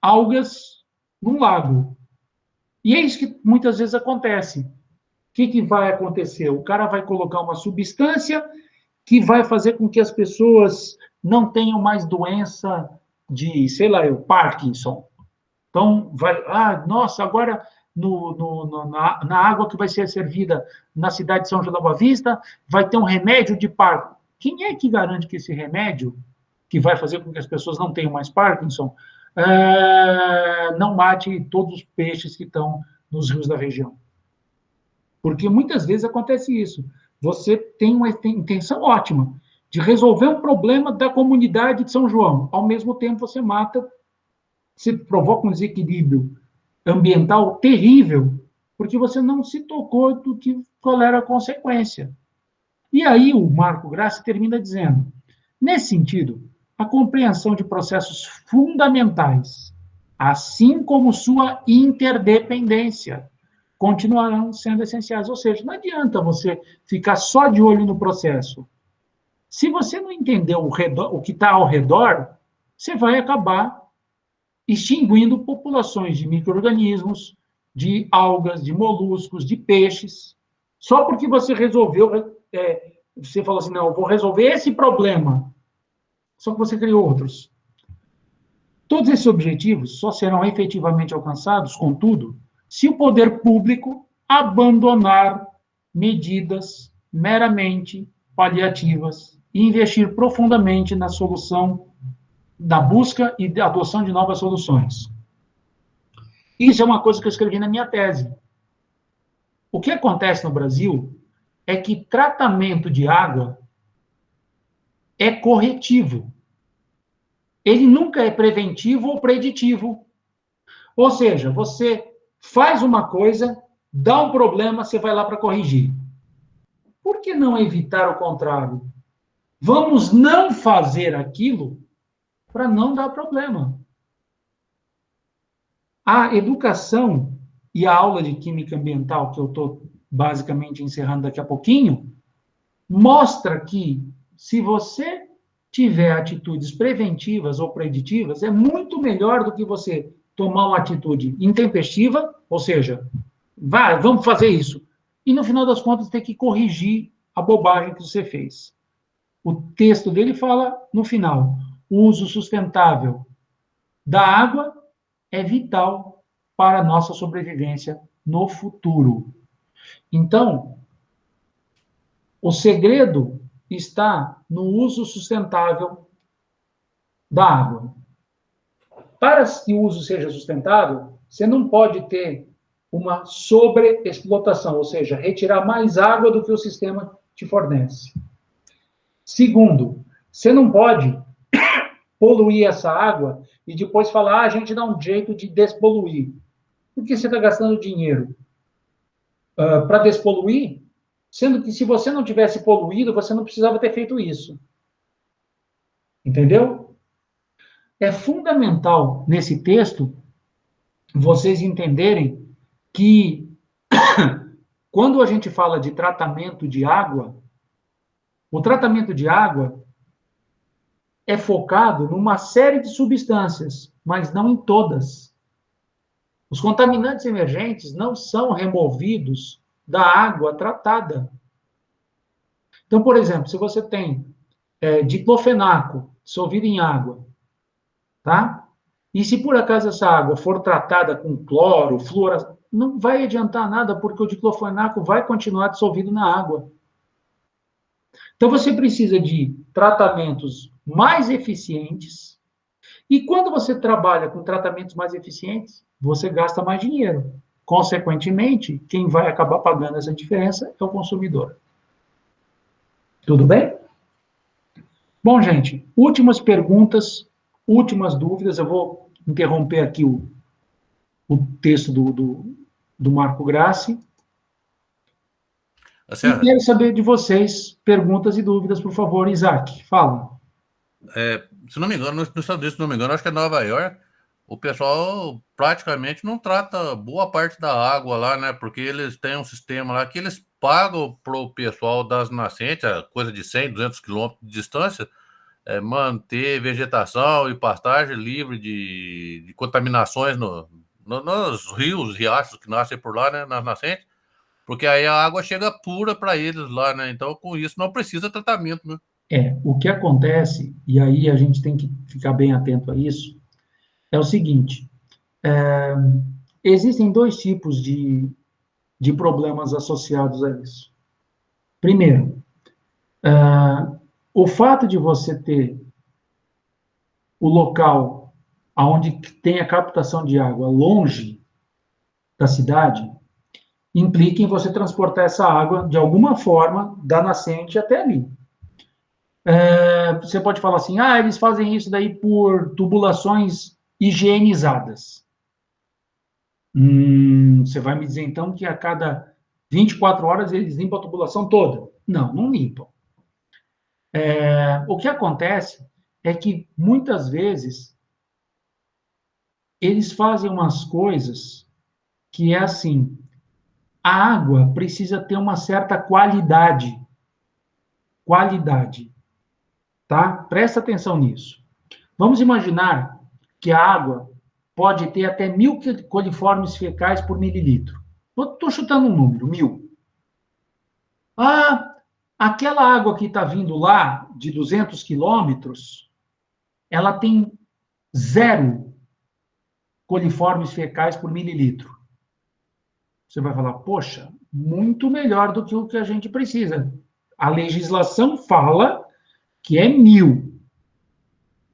algas num lago. E é isso que muitas vezes acontece. O que vai acontecer? O cara vai colocar uma substância que vai fazer com que as pessoas não tenham mais doença de, sei lá, o Parkinson. Então, nossa, agora na água que vai ser servida na cidade de São João da Boa Vista, vai ter um remédio de Parkinson. Quem é que garante que esse remédio, que vai fazer com que as pessoas não tenham mais Parkinson, não mate todos os peixes que estão nos rios da região? Porque muitas vezes acontece isso. Você tem uma intenção ótima de resolver um problema da comunidade de São João. Ao mesmo tempo, você provoca um desequilíbrio ambiental terrível, porque você não se tocou qual era a consequência. E aí o Marco Grassi termina dizendo, nesse sentido, a compreensão de processos fundamentais, assim como sua interdependência, continuarão sendo essenciais. Ou seja, não adianta você ficar só de olho no processo. Se você não entender o que está ao redor, você vai acabar extinguindo populações de micro-organismos, de algas, de moluscos, de peixes, só porque você resolveu, você falou assim, não, eu vou resolver esse problema, só que você criou outros. Todos esses objetivos só serão efetivamente alcançados, contudo, se o poder público abandonar medidas meramente paliativas e investir profundamente na solução, da busca e da adoção de novas soluções. Isso é uma coisa que eu escrevi na minha tese. O que acontece no Brasil é que tratamento de água é corretivo. Ele nunca é preventivo ou preditivo. Ou seja, você faz uma coisa, dá um problema, você vai lá para corrigir. Por que não evitar o contrário? Vamos não fazer aquilo para não dar problema. A educação e a aula de química ambiental, que eu estou basicamente encerrando daqui a pouquinho, mostra que se você tiver atitudes preventivas ou preditivas, é muito melhor do que você tomar uma atitude intempestiva, ou seja, vamos fazer isso, e no final das contas ter que corrigir a bobagem que você fez. O texto dele fala, no final, o uso sustentável da água é vital para a nossa sobrevivência no futuro. Então, o segredo está no uso sustentável da água. Para que o uso seja sustentável, você não pode ter uma sobreexplotação, ou seja, retirar mais água do que o sistema te fornece. Segundo, você não pode poluir essa água e depois falar, a gente dá um jeito de despoluir. Porque você está gastando dinheiro para despoluir, sendo que se você não tivesse poluído, você não precisava ter feito isso. Entendeu? É fundamental nesse texto vocês entenderem que quando a gente fala de tratamento de água, o tratamento de água é focado numa série de substâncias, mas não em todas. Os contaminantes emergentes não são removidos da água tratada. Então, por exemplo, se você tem diclofenaco dissolvido em água, tá? E se por acaso essa água for tratada com cloro, fluoração, não vai adiantar nada, porque o diclofenaco vai continuar dissolvido na água. Então, você precisa de tratamentos mais eficientes, e quando você trabalha com tratamentos mais eficientes, você gasta mais dinheiro. Consequentemente, quem vai acabar pagando essa diferença é o consumidor. Tudo bem? Bom, gente, últimas perguntas, últimas dúvidas. Eu vou interromper aqui o texto do Marco Grassi. E quero saber de vocês perguntas e dúvidas, por favor. Isaac, fala. Se não me engano, nos Estados Unidos, se não me engano, acho que é Nova York, o pessoal praticamente não trata boa parte da água lá, né? Porque eles têm um sistema lá que eles pagam pro pessoal das nascentes, coisa de 100, 200 quilômetros de distância, manter vegetação e pastagem livre de contaminações nos rios, riachos que nascem por lá, né? Nas nascentes, porque aí a água chega pura para eles lá, né? Então, com isso, não precisa tratamento, né? O que acontece, e aí a gente tem que ficar bem atento a isso, é o seguinte, existem dois tipos de problemas associados a isso. Primeiro, o fato de você ter o local onde tem a captação de água longe da cidade, implica em você transportar essa água, de alguma forma, da nascente até ali. Você pode falar assim, eles fazem isso daí por tubulações higienizadas. Você vai me dizer, então, que a cada 24 horas eles limpam a tubulação toda? Não, não limpam. O que acontece é que, muitas vezes, eles fazem umas coisas que é assim, a água precisa ter uma certa qualidade. Qualidade, tá? Presta atenção nisso. Vamos imaginar que a água pode ter até 1.000 coliformes fecais por mililitro. Estou chutando um número, 1.000. Aquela água que está vindo lá, de 200 quilômetros, ela tem 0 coliformes fecais por mililitro. Você vai falar, poxa, muito melhor do que o que a gente precisa. A legislação fala que é 1.000.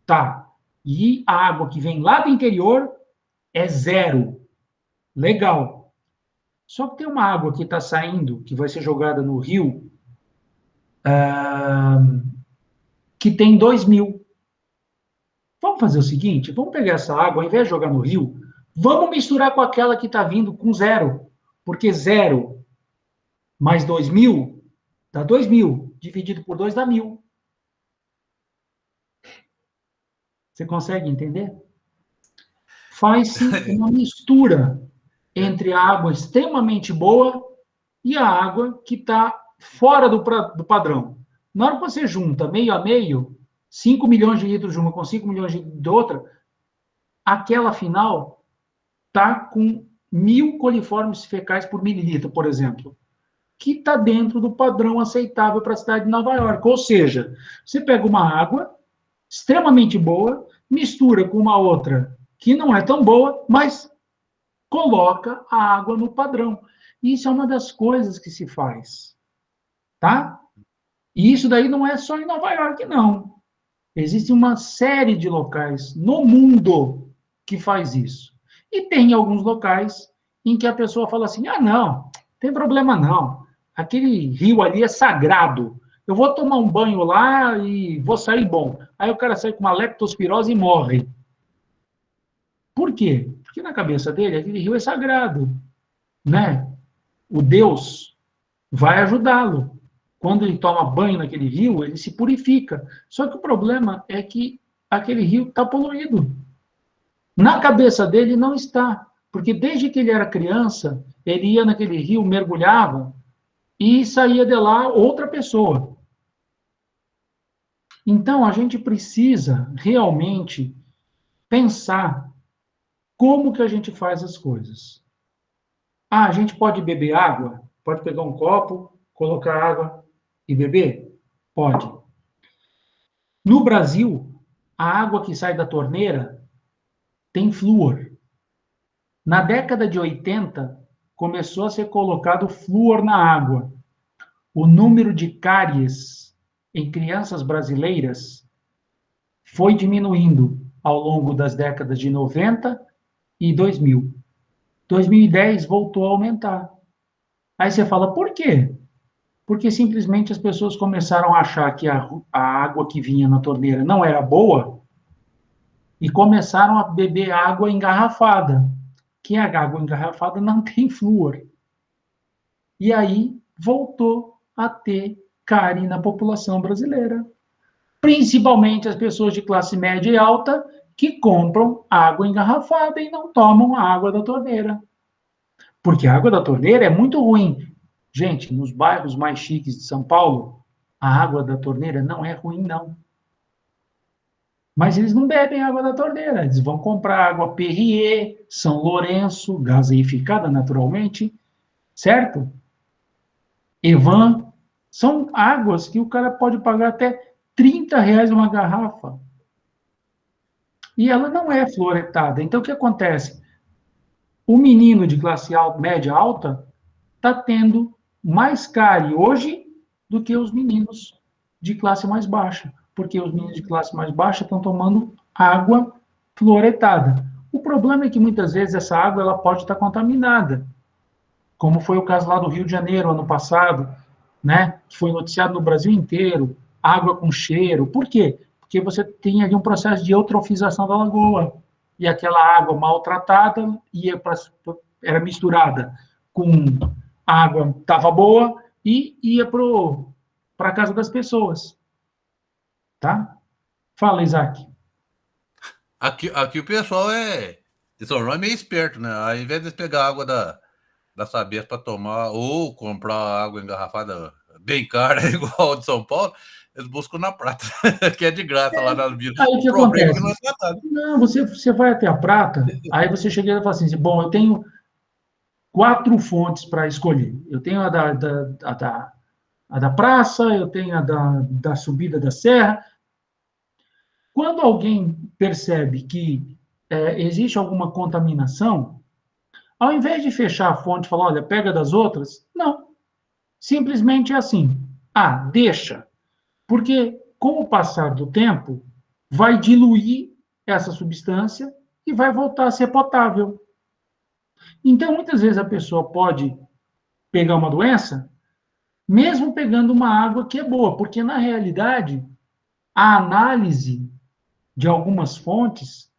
Tá. E a água que vem lá do interior é 0. Legal. Só que tem uma água que está saindo, que vai ser jogada no rio, que tem 2.000. Vamos fazer o seguinte, vamos pegar essa água, ao invés de jogar no rio, vamos misturar com aquela que está vindo com 0. Porque 0 mais 2.000 dá 2.000. Dividido por 2 dá 1.000. Você consegue entender? Faz-se uma mistura entre a água extremamente boa e a água que está fora do padrão. Na hora que você junta meio a meio, 5 milhões de litros de uma com 5 milhões de outra, aquela final está com 1.000 coliformes fecais por mililitro, por exemplo, que está dentro do padrão aceitável para a cidade de Nova York. Ou seja, você pega uma água extremamente boa, mistura com uma outra que não é tão boa, mas coloca a água no padrão. Isso é uma das coisas que se faz, tá? E isso daí não é só em Nova York, não. Existe uma série de locais no mundo que faz isso. E tem alguns locais em que a pessoa fala assim, não, tem problema não. Aquele rio ali é sagrado. Eu vou tomar um banho lá e vou sair bom. Aí o cara sai com uma leptospirose e morre. Por quê? Porque na cabeça dele, aquele rio é sagrado, né? O Deus vai ajudá-lo. Quando ele toma banho naquele rio, ele se purifica. Só que o problema é que aquele rio está poluído. Na cabeça dele não está, porque desde que ele era criança, ele ia naquele rio, mergulhava e saía de lá outra pessoa. Então, a gente precisa realmente pensar como que a gente faz as coisas. A gente pode beber água? Pode pegar um copo, colocar água e beber? Pode. No Brasil, a água que sai da torneira tem flúor. Na década de 80, começou a ser colocado flúor na água. O número de cáries em crianças brasileiras foi diminuindo ao longo das décadas de 90 e 2000. 2010 voltou a aumentar. Aí você fala, por quê? Porque simplesmente as pessoas começaram a achar que a água que vinha na torneira não era boa e começaram a beber água engarrafada, que a água engarrafada não tem flúor. E aí voltou a ter cárie na população brasileira. Principalmente as pessoas de classe média e alta que compram água engarrafada e não tomam a água da torneira. Porque a água da torneira é muito ruim. Gente, nos bairros mais chiques de São Paulo, a água da torneira não é ruim, não. Mas eles não bebem água da torneira, eles vão comprar água Perrier, São Lourenço, gaseificada naturalmente, certo? Evan, são águas que o cara pode pagar até R$ 30 uma garrafa. E ela não é fluoretada. Então, o que acontece? O menino de classe alta, média alta está tendo mais cárie hoje do que os meninos de classe mais baixa, porque os meninos de classe mais baixa estão tomando água fluoretada. O problema é que muitas vezes essa água ela pode estar contaminada, como foi o caso lá do Rio de Janeiro ano passado, né? Que foi noticiado no Brasil inteiro, água com cheiro. Por quê? Porque você tem ali um processo de eutrofização da lagoa e aquela água maltratada era misturada com água estava boa e ia para a casa das pessoas, tá? Fala, Isaac. Aqui o pessoal de São João é meio esperto, né? Ao invés de pegar água da Sabesp para tomar ou comprar água engarrafada bem cara, igual a de São Paulo, eles buscam na prata, que é de graça lá nas vilas. Aí o que O problema é que acontece? não é tratado. Não, você vai até a prata, aí você chega e fala assim, bom, eu tenho 4 fontes para escolher. Eu tenho a da praça, eu tenho a da subida da serra. Quando alguém percebe que existe alguma contaminação, ao invés de fechar a fonte e falar, olha, pega das outras, não. Simplesmente é assim. Ah, deixa. Porque, com o passar do tempo, vai diluir essa substância e vai voltar a ser potável. Então, muitas vezes a pessoa pode pegar uma doença, mesmo pegando uma água que é boa, porque, na realidade, a análise de algumas fontes,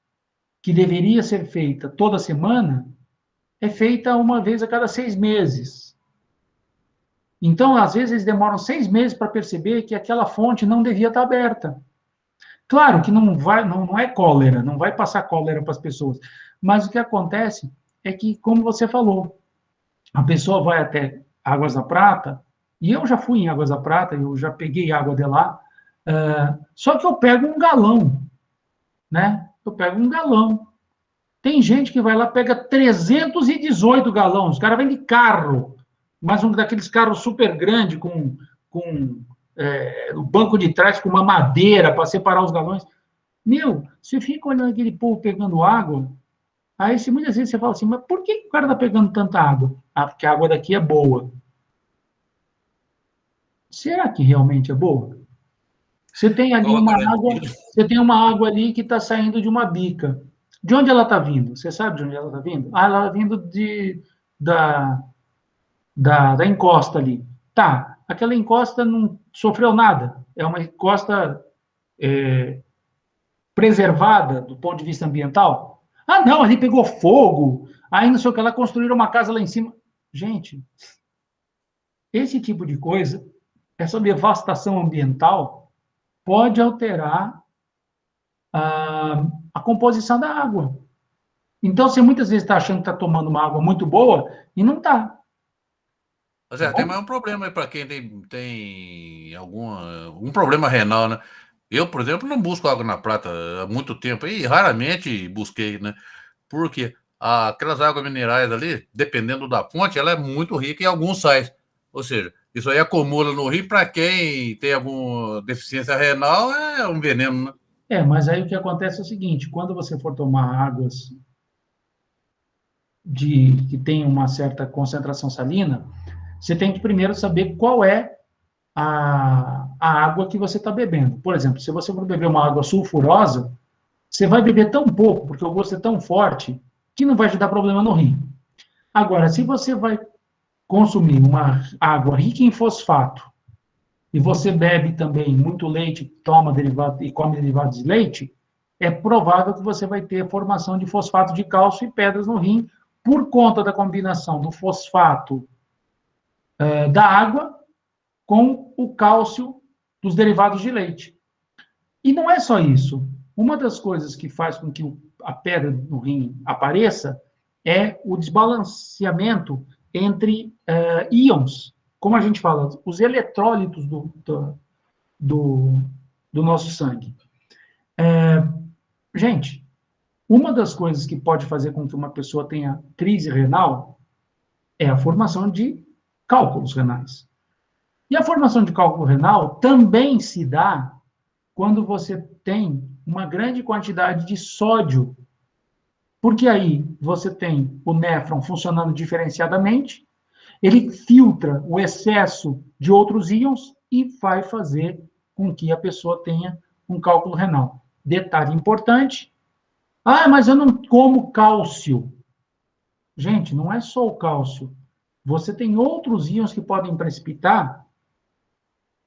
que deveria ser feita toda semana, é feita uma vez a cada 6 meses. Então, às vezes, eles demoram 6 meses para perceber que aquela fonte não devia estar aberta. Claro que não é cólera, não vai passar cólera para as pessoas. Mas o que acontece é que, como você falou, a pessoa vai até Águas da Prata, e eu já fui em Águas da Prata, eu já peguei água de lá, só que eu pego um galão, né? Eu pego um galão. Tem gente que vai lá, pega 318 galões, os caras vêm de carro, mas um daqueles carros super grandes, com o banco de trás com uma madeira para separar os galões. Meu, você fica olhando aquele povo pegando água, aí muitas vezes você fala assim, mas por que o cara está pegando tanta água? Ah, porque a água daqui é boa. Será que realmente é boa? Você tem ali Qual a uma água, garantia? você tem uma água ali que está saindo de uma bica. De onde ela está vindo? Você sabe de onde ela está vindo? Ah, ela está vindo da, da encosta ali. Tá, aquela encosta não sofreu nada. É uma encosta preservada do ponto de vista ambiental? Ah, não, ali pegou fogo, aí não sei o que, ela construíram uma casa lá em cima. Gente, esse tipo de coisa, essa devastação ambiental, pode alterar a composição da água. Então, você muitas vezes está achando que está tomando uma água muito boa e não está. Mas Tá tem bom? mais um problema aí para quem tem algum problema renal, né? Eu, por exemplo, não busco água na prata há muito tempo e raramente busquei, né? Porque aquelas águas minerais ali, dependendo da fonte, ela é muito rica em alguns sais. Ou seja, isso aí acumula no rio para quem tem alguma deficiência renal, é um veneno, né? Mas aí o que acontece é o seguinte: quando você for tomar águas que tem uma certa concentração salina, você tem que primeiro saber qual é a água que você está bebendo. Por exemplo, se você for beber uma água sulfurosa, você vai beber tão pouco, porque o gosto é tão forte, que não vai te dar problema no rim. Agora, se você vai consumir uma água rica em fosfato, e você bebe também muito leite, toma derivado e come derivados de leite, é provável que você vai ter formação de fosfato de cálcio e pedras no rim por conta da combinação do fosfato da água com o cálcio dos derivados de leite. E não é só isso. Uma das coisas que faz com que a pedra no rim apareça é o desbalanceamento entre íons, como a gente fala, os eletrólitos do, do nosso sangue. Gente, uma das coisas que pode fazer com que uma pessoa tenha crise renal é a formação de cálculos renais. E a formação de cálculo renal também se dá quando você tem uma grande quantidade de sódio, porque aí você tem o néfron funcionando diferenciadamente, ele filtra o excesso de outros íons e vai fazer com que a pessoa tenha um cálculo renal. Detalhe importante, mas eu não como cálcio. Gente, não é só o cálcio. Você tem outros íons que podem precipitar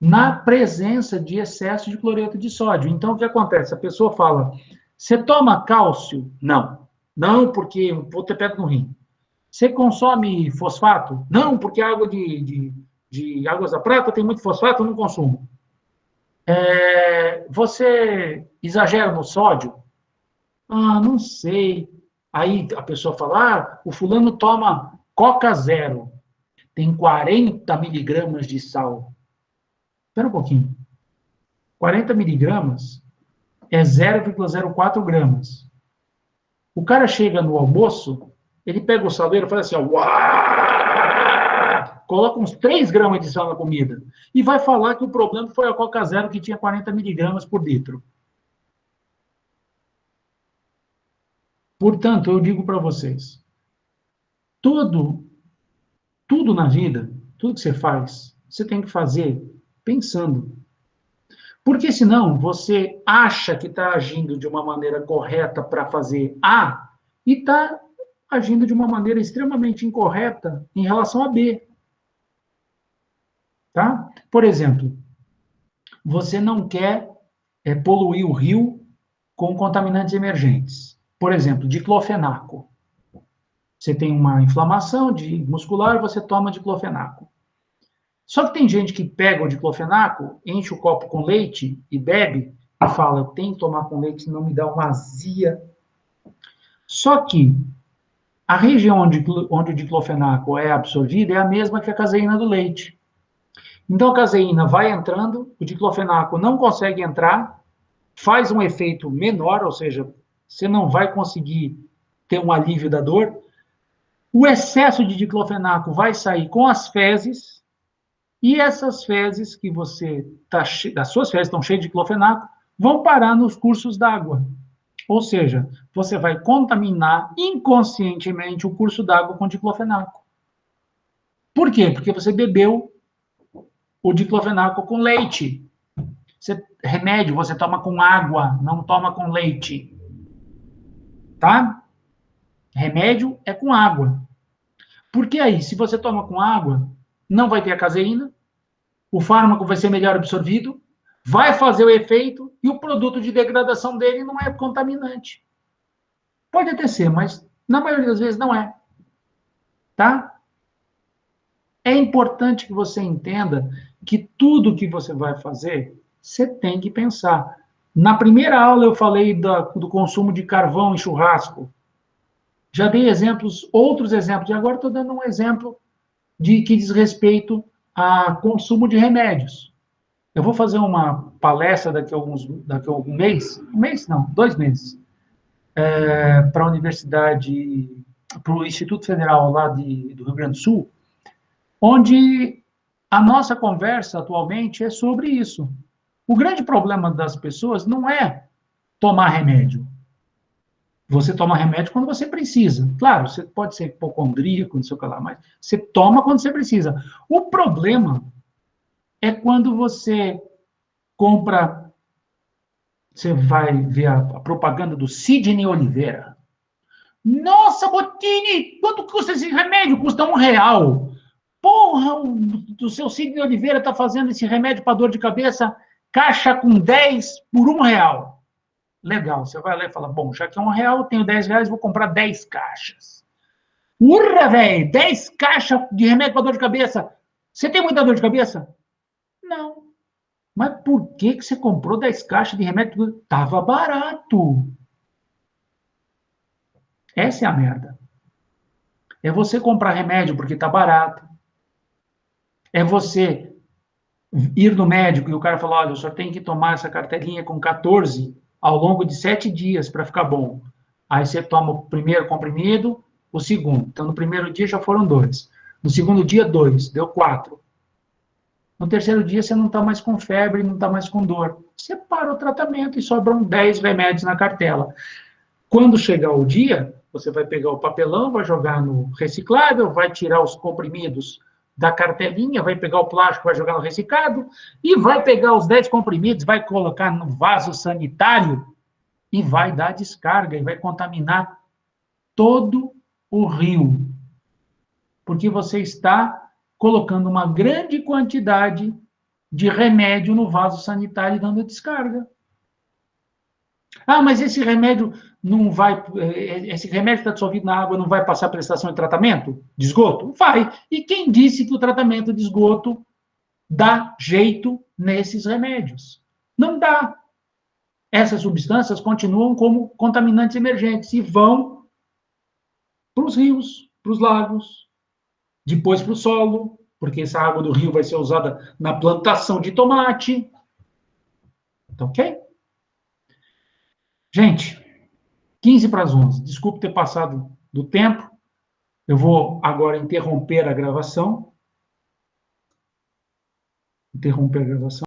na presença de excesso de cloreto de sódio. Então, o que acontece? A pessoa fala, você toma cálcio? Não. Não, porque vou ter pedra no rim. Você consome fosfato? Não, porque a água de Águas da Prata tem muito fosfato, eu não consumo. Você exagera no sódio? Não sei. Aí a pessoa fala, o fulano toma Coca Zero, tem 40 miligramas de sal. Espera um pouquinho. 40 miligramas é 0,04 gramas. O cara chega no almoço, ele pega o saleiro e faz assim, coloca uns 3 gramas de sal na comida e vai falar que o problema foi a Coca Zero que tinha 40 miligramas por litro. Portanto, eu digo para vocês, tudo na vida, tudo que você faz, você tem que fazer pensando. Porque senão você acha que está agindo de uma maneira correta para fazer A e está agindo de uma maneira extremamente incorreta em relação a B. Tá? Por exemplo, você não quer poluir o rio com contaminantes emergentes. Por exemplo, diclofenaco. Você tem uma inflamação muscular, você toma diclofenaco. Só que tem gente que pega o diclofenaco, enche o copo com leite e bebe e fala, eu tenho que tomar com leite, senão me dá uma azia. Só que a região onde o diclofenaco é absorvido é a mesma que a caseína do leite. Então a caseína vai entrando, o diclofenaco não consegue entrar, faz um efeito menor, ou seja, você não vai conseguir ter um alívio da dor. O excesso de diclofenaco vai sair com as fezes, e essas fezes que as suas fezes estão cheias de diclofenaco, vão parar nos cursos d'água. Ou seja, você vai contaminar inconscientemente o curso d'água com diclofenaco. Por quê? Porque você bebeu o diclofenaco com leite. Remédio você toma com água, não toma com leite. Tá? Remédio é com água. Porque aí, se você toma com água, não vai ter a caseína, o fármaco vai ser melhor absorvido, vai fazer o efeito e o produto de degradação dele não é contaminante. Pode até ser, mas na maioria das vezes não é. Tá? É importante que você entenda que tudo que você vai fazer, você tem que pensar. Na primeira aula eu falei do consumo de carvão em churrasco. Já dei outros exemplos, e agora estou dando um exemplo que diz respeito a consumo de remédios. Eu vou fazer uma palestra daqui a algum mês, 2 meses, para a universidade, para o Instituto Federal lá do Rio Grande do Sul, onde a nossa conversa atualmente é sobre isso. O grande problema das pessoas não é tomar remédio. Você toma remédio quando você precisa. Claro, você pode ser hipocondríaco, não sei o que lá, mas você toma quando você precisa. O problema é quando você compra, você vai ver a propaganda do Sidney Oliveira. Nossa, Botini, quanto custa esse remédio? Custa R$1. Porra, o seu Sidney Oliveira está fazendo esse remédio para dor de cabeça, caixa com 10 por R$1. Legal, você vai lá e fala, bom, já que é R$1, eu tenho R$10, vou comprar 10 caixas. Urra, velho, 10 caixas de remédio para dor de cabeça. Você tem muita dor de cabeça? Não. Mas por que você comprou 10 caixas de remédio? Tava barato. Essa é a merda. É você comprar remédio porque tá barato. É você ir no médico e o cara falar, olha, o senhor tem que tomar essa cartelinha com 14 ao longo de 7 dias para ficar bom. Aí você toma o primeiro comprimido, o segundo. Então, no primeiro dia já foram 2. No segundo dia, 2. Deu 4. No terceiro dia, você não está mais com febre, não está mais com dor. Você para o tratamento e sobram 10 remédios na cartela. Quando chegar o dia, você vai pegar o papelão, vai jogar no reciclável, vai tirar os comprimidos da cartelinha, vai pegar o plástico, vai jogar no reciclado, e vai pegar os 10 comprimidos, vai colocar no vaso sanitário e vai dar descarga, e vai contaminar todo o rio. Porque você está colocando uma grande quantidade de remédio no vaso sanitário e dando descarga. Ah, mas esse remédio não vai, esse remédio está dissolvido na água, não vai passar pela estação de tratamento de esgoto? Vai. E quem disse que o tratamento de esgoto dá jeito nesses remédios? Não dá. Essas substâncias continuam como contaminantes emergentes e vão para os rios, para os lagos, depois para o solo, porque essa água do rio vai ser usada na plantação de tomate. Tá ok? Gente, 15 para as 11. Desculpe ter passado do tempo. Eu vou agora interromper a gravação. Interromper a gravação.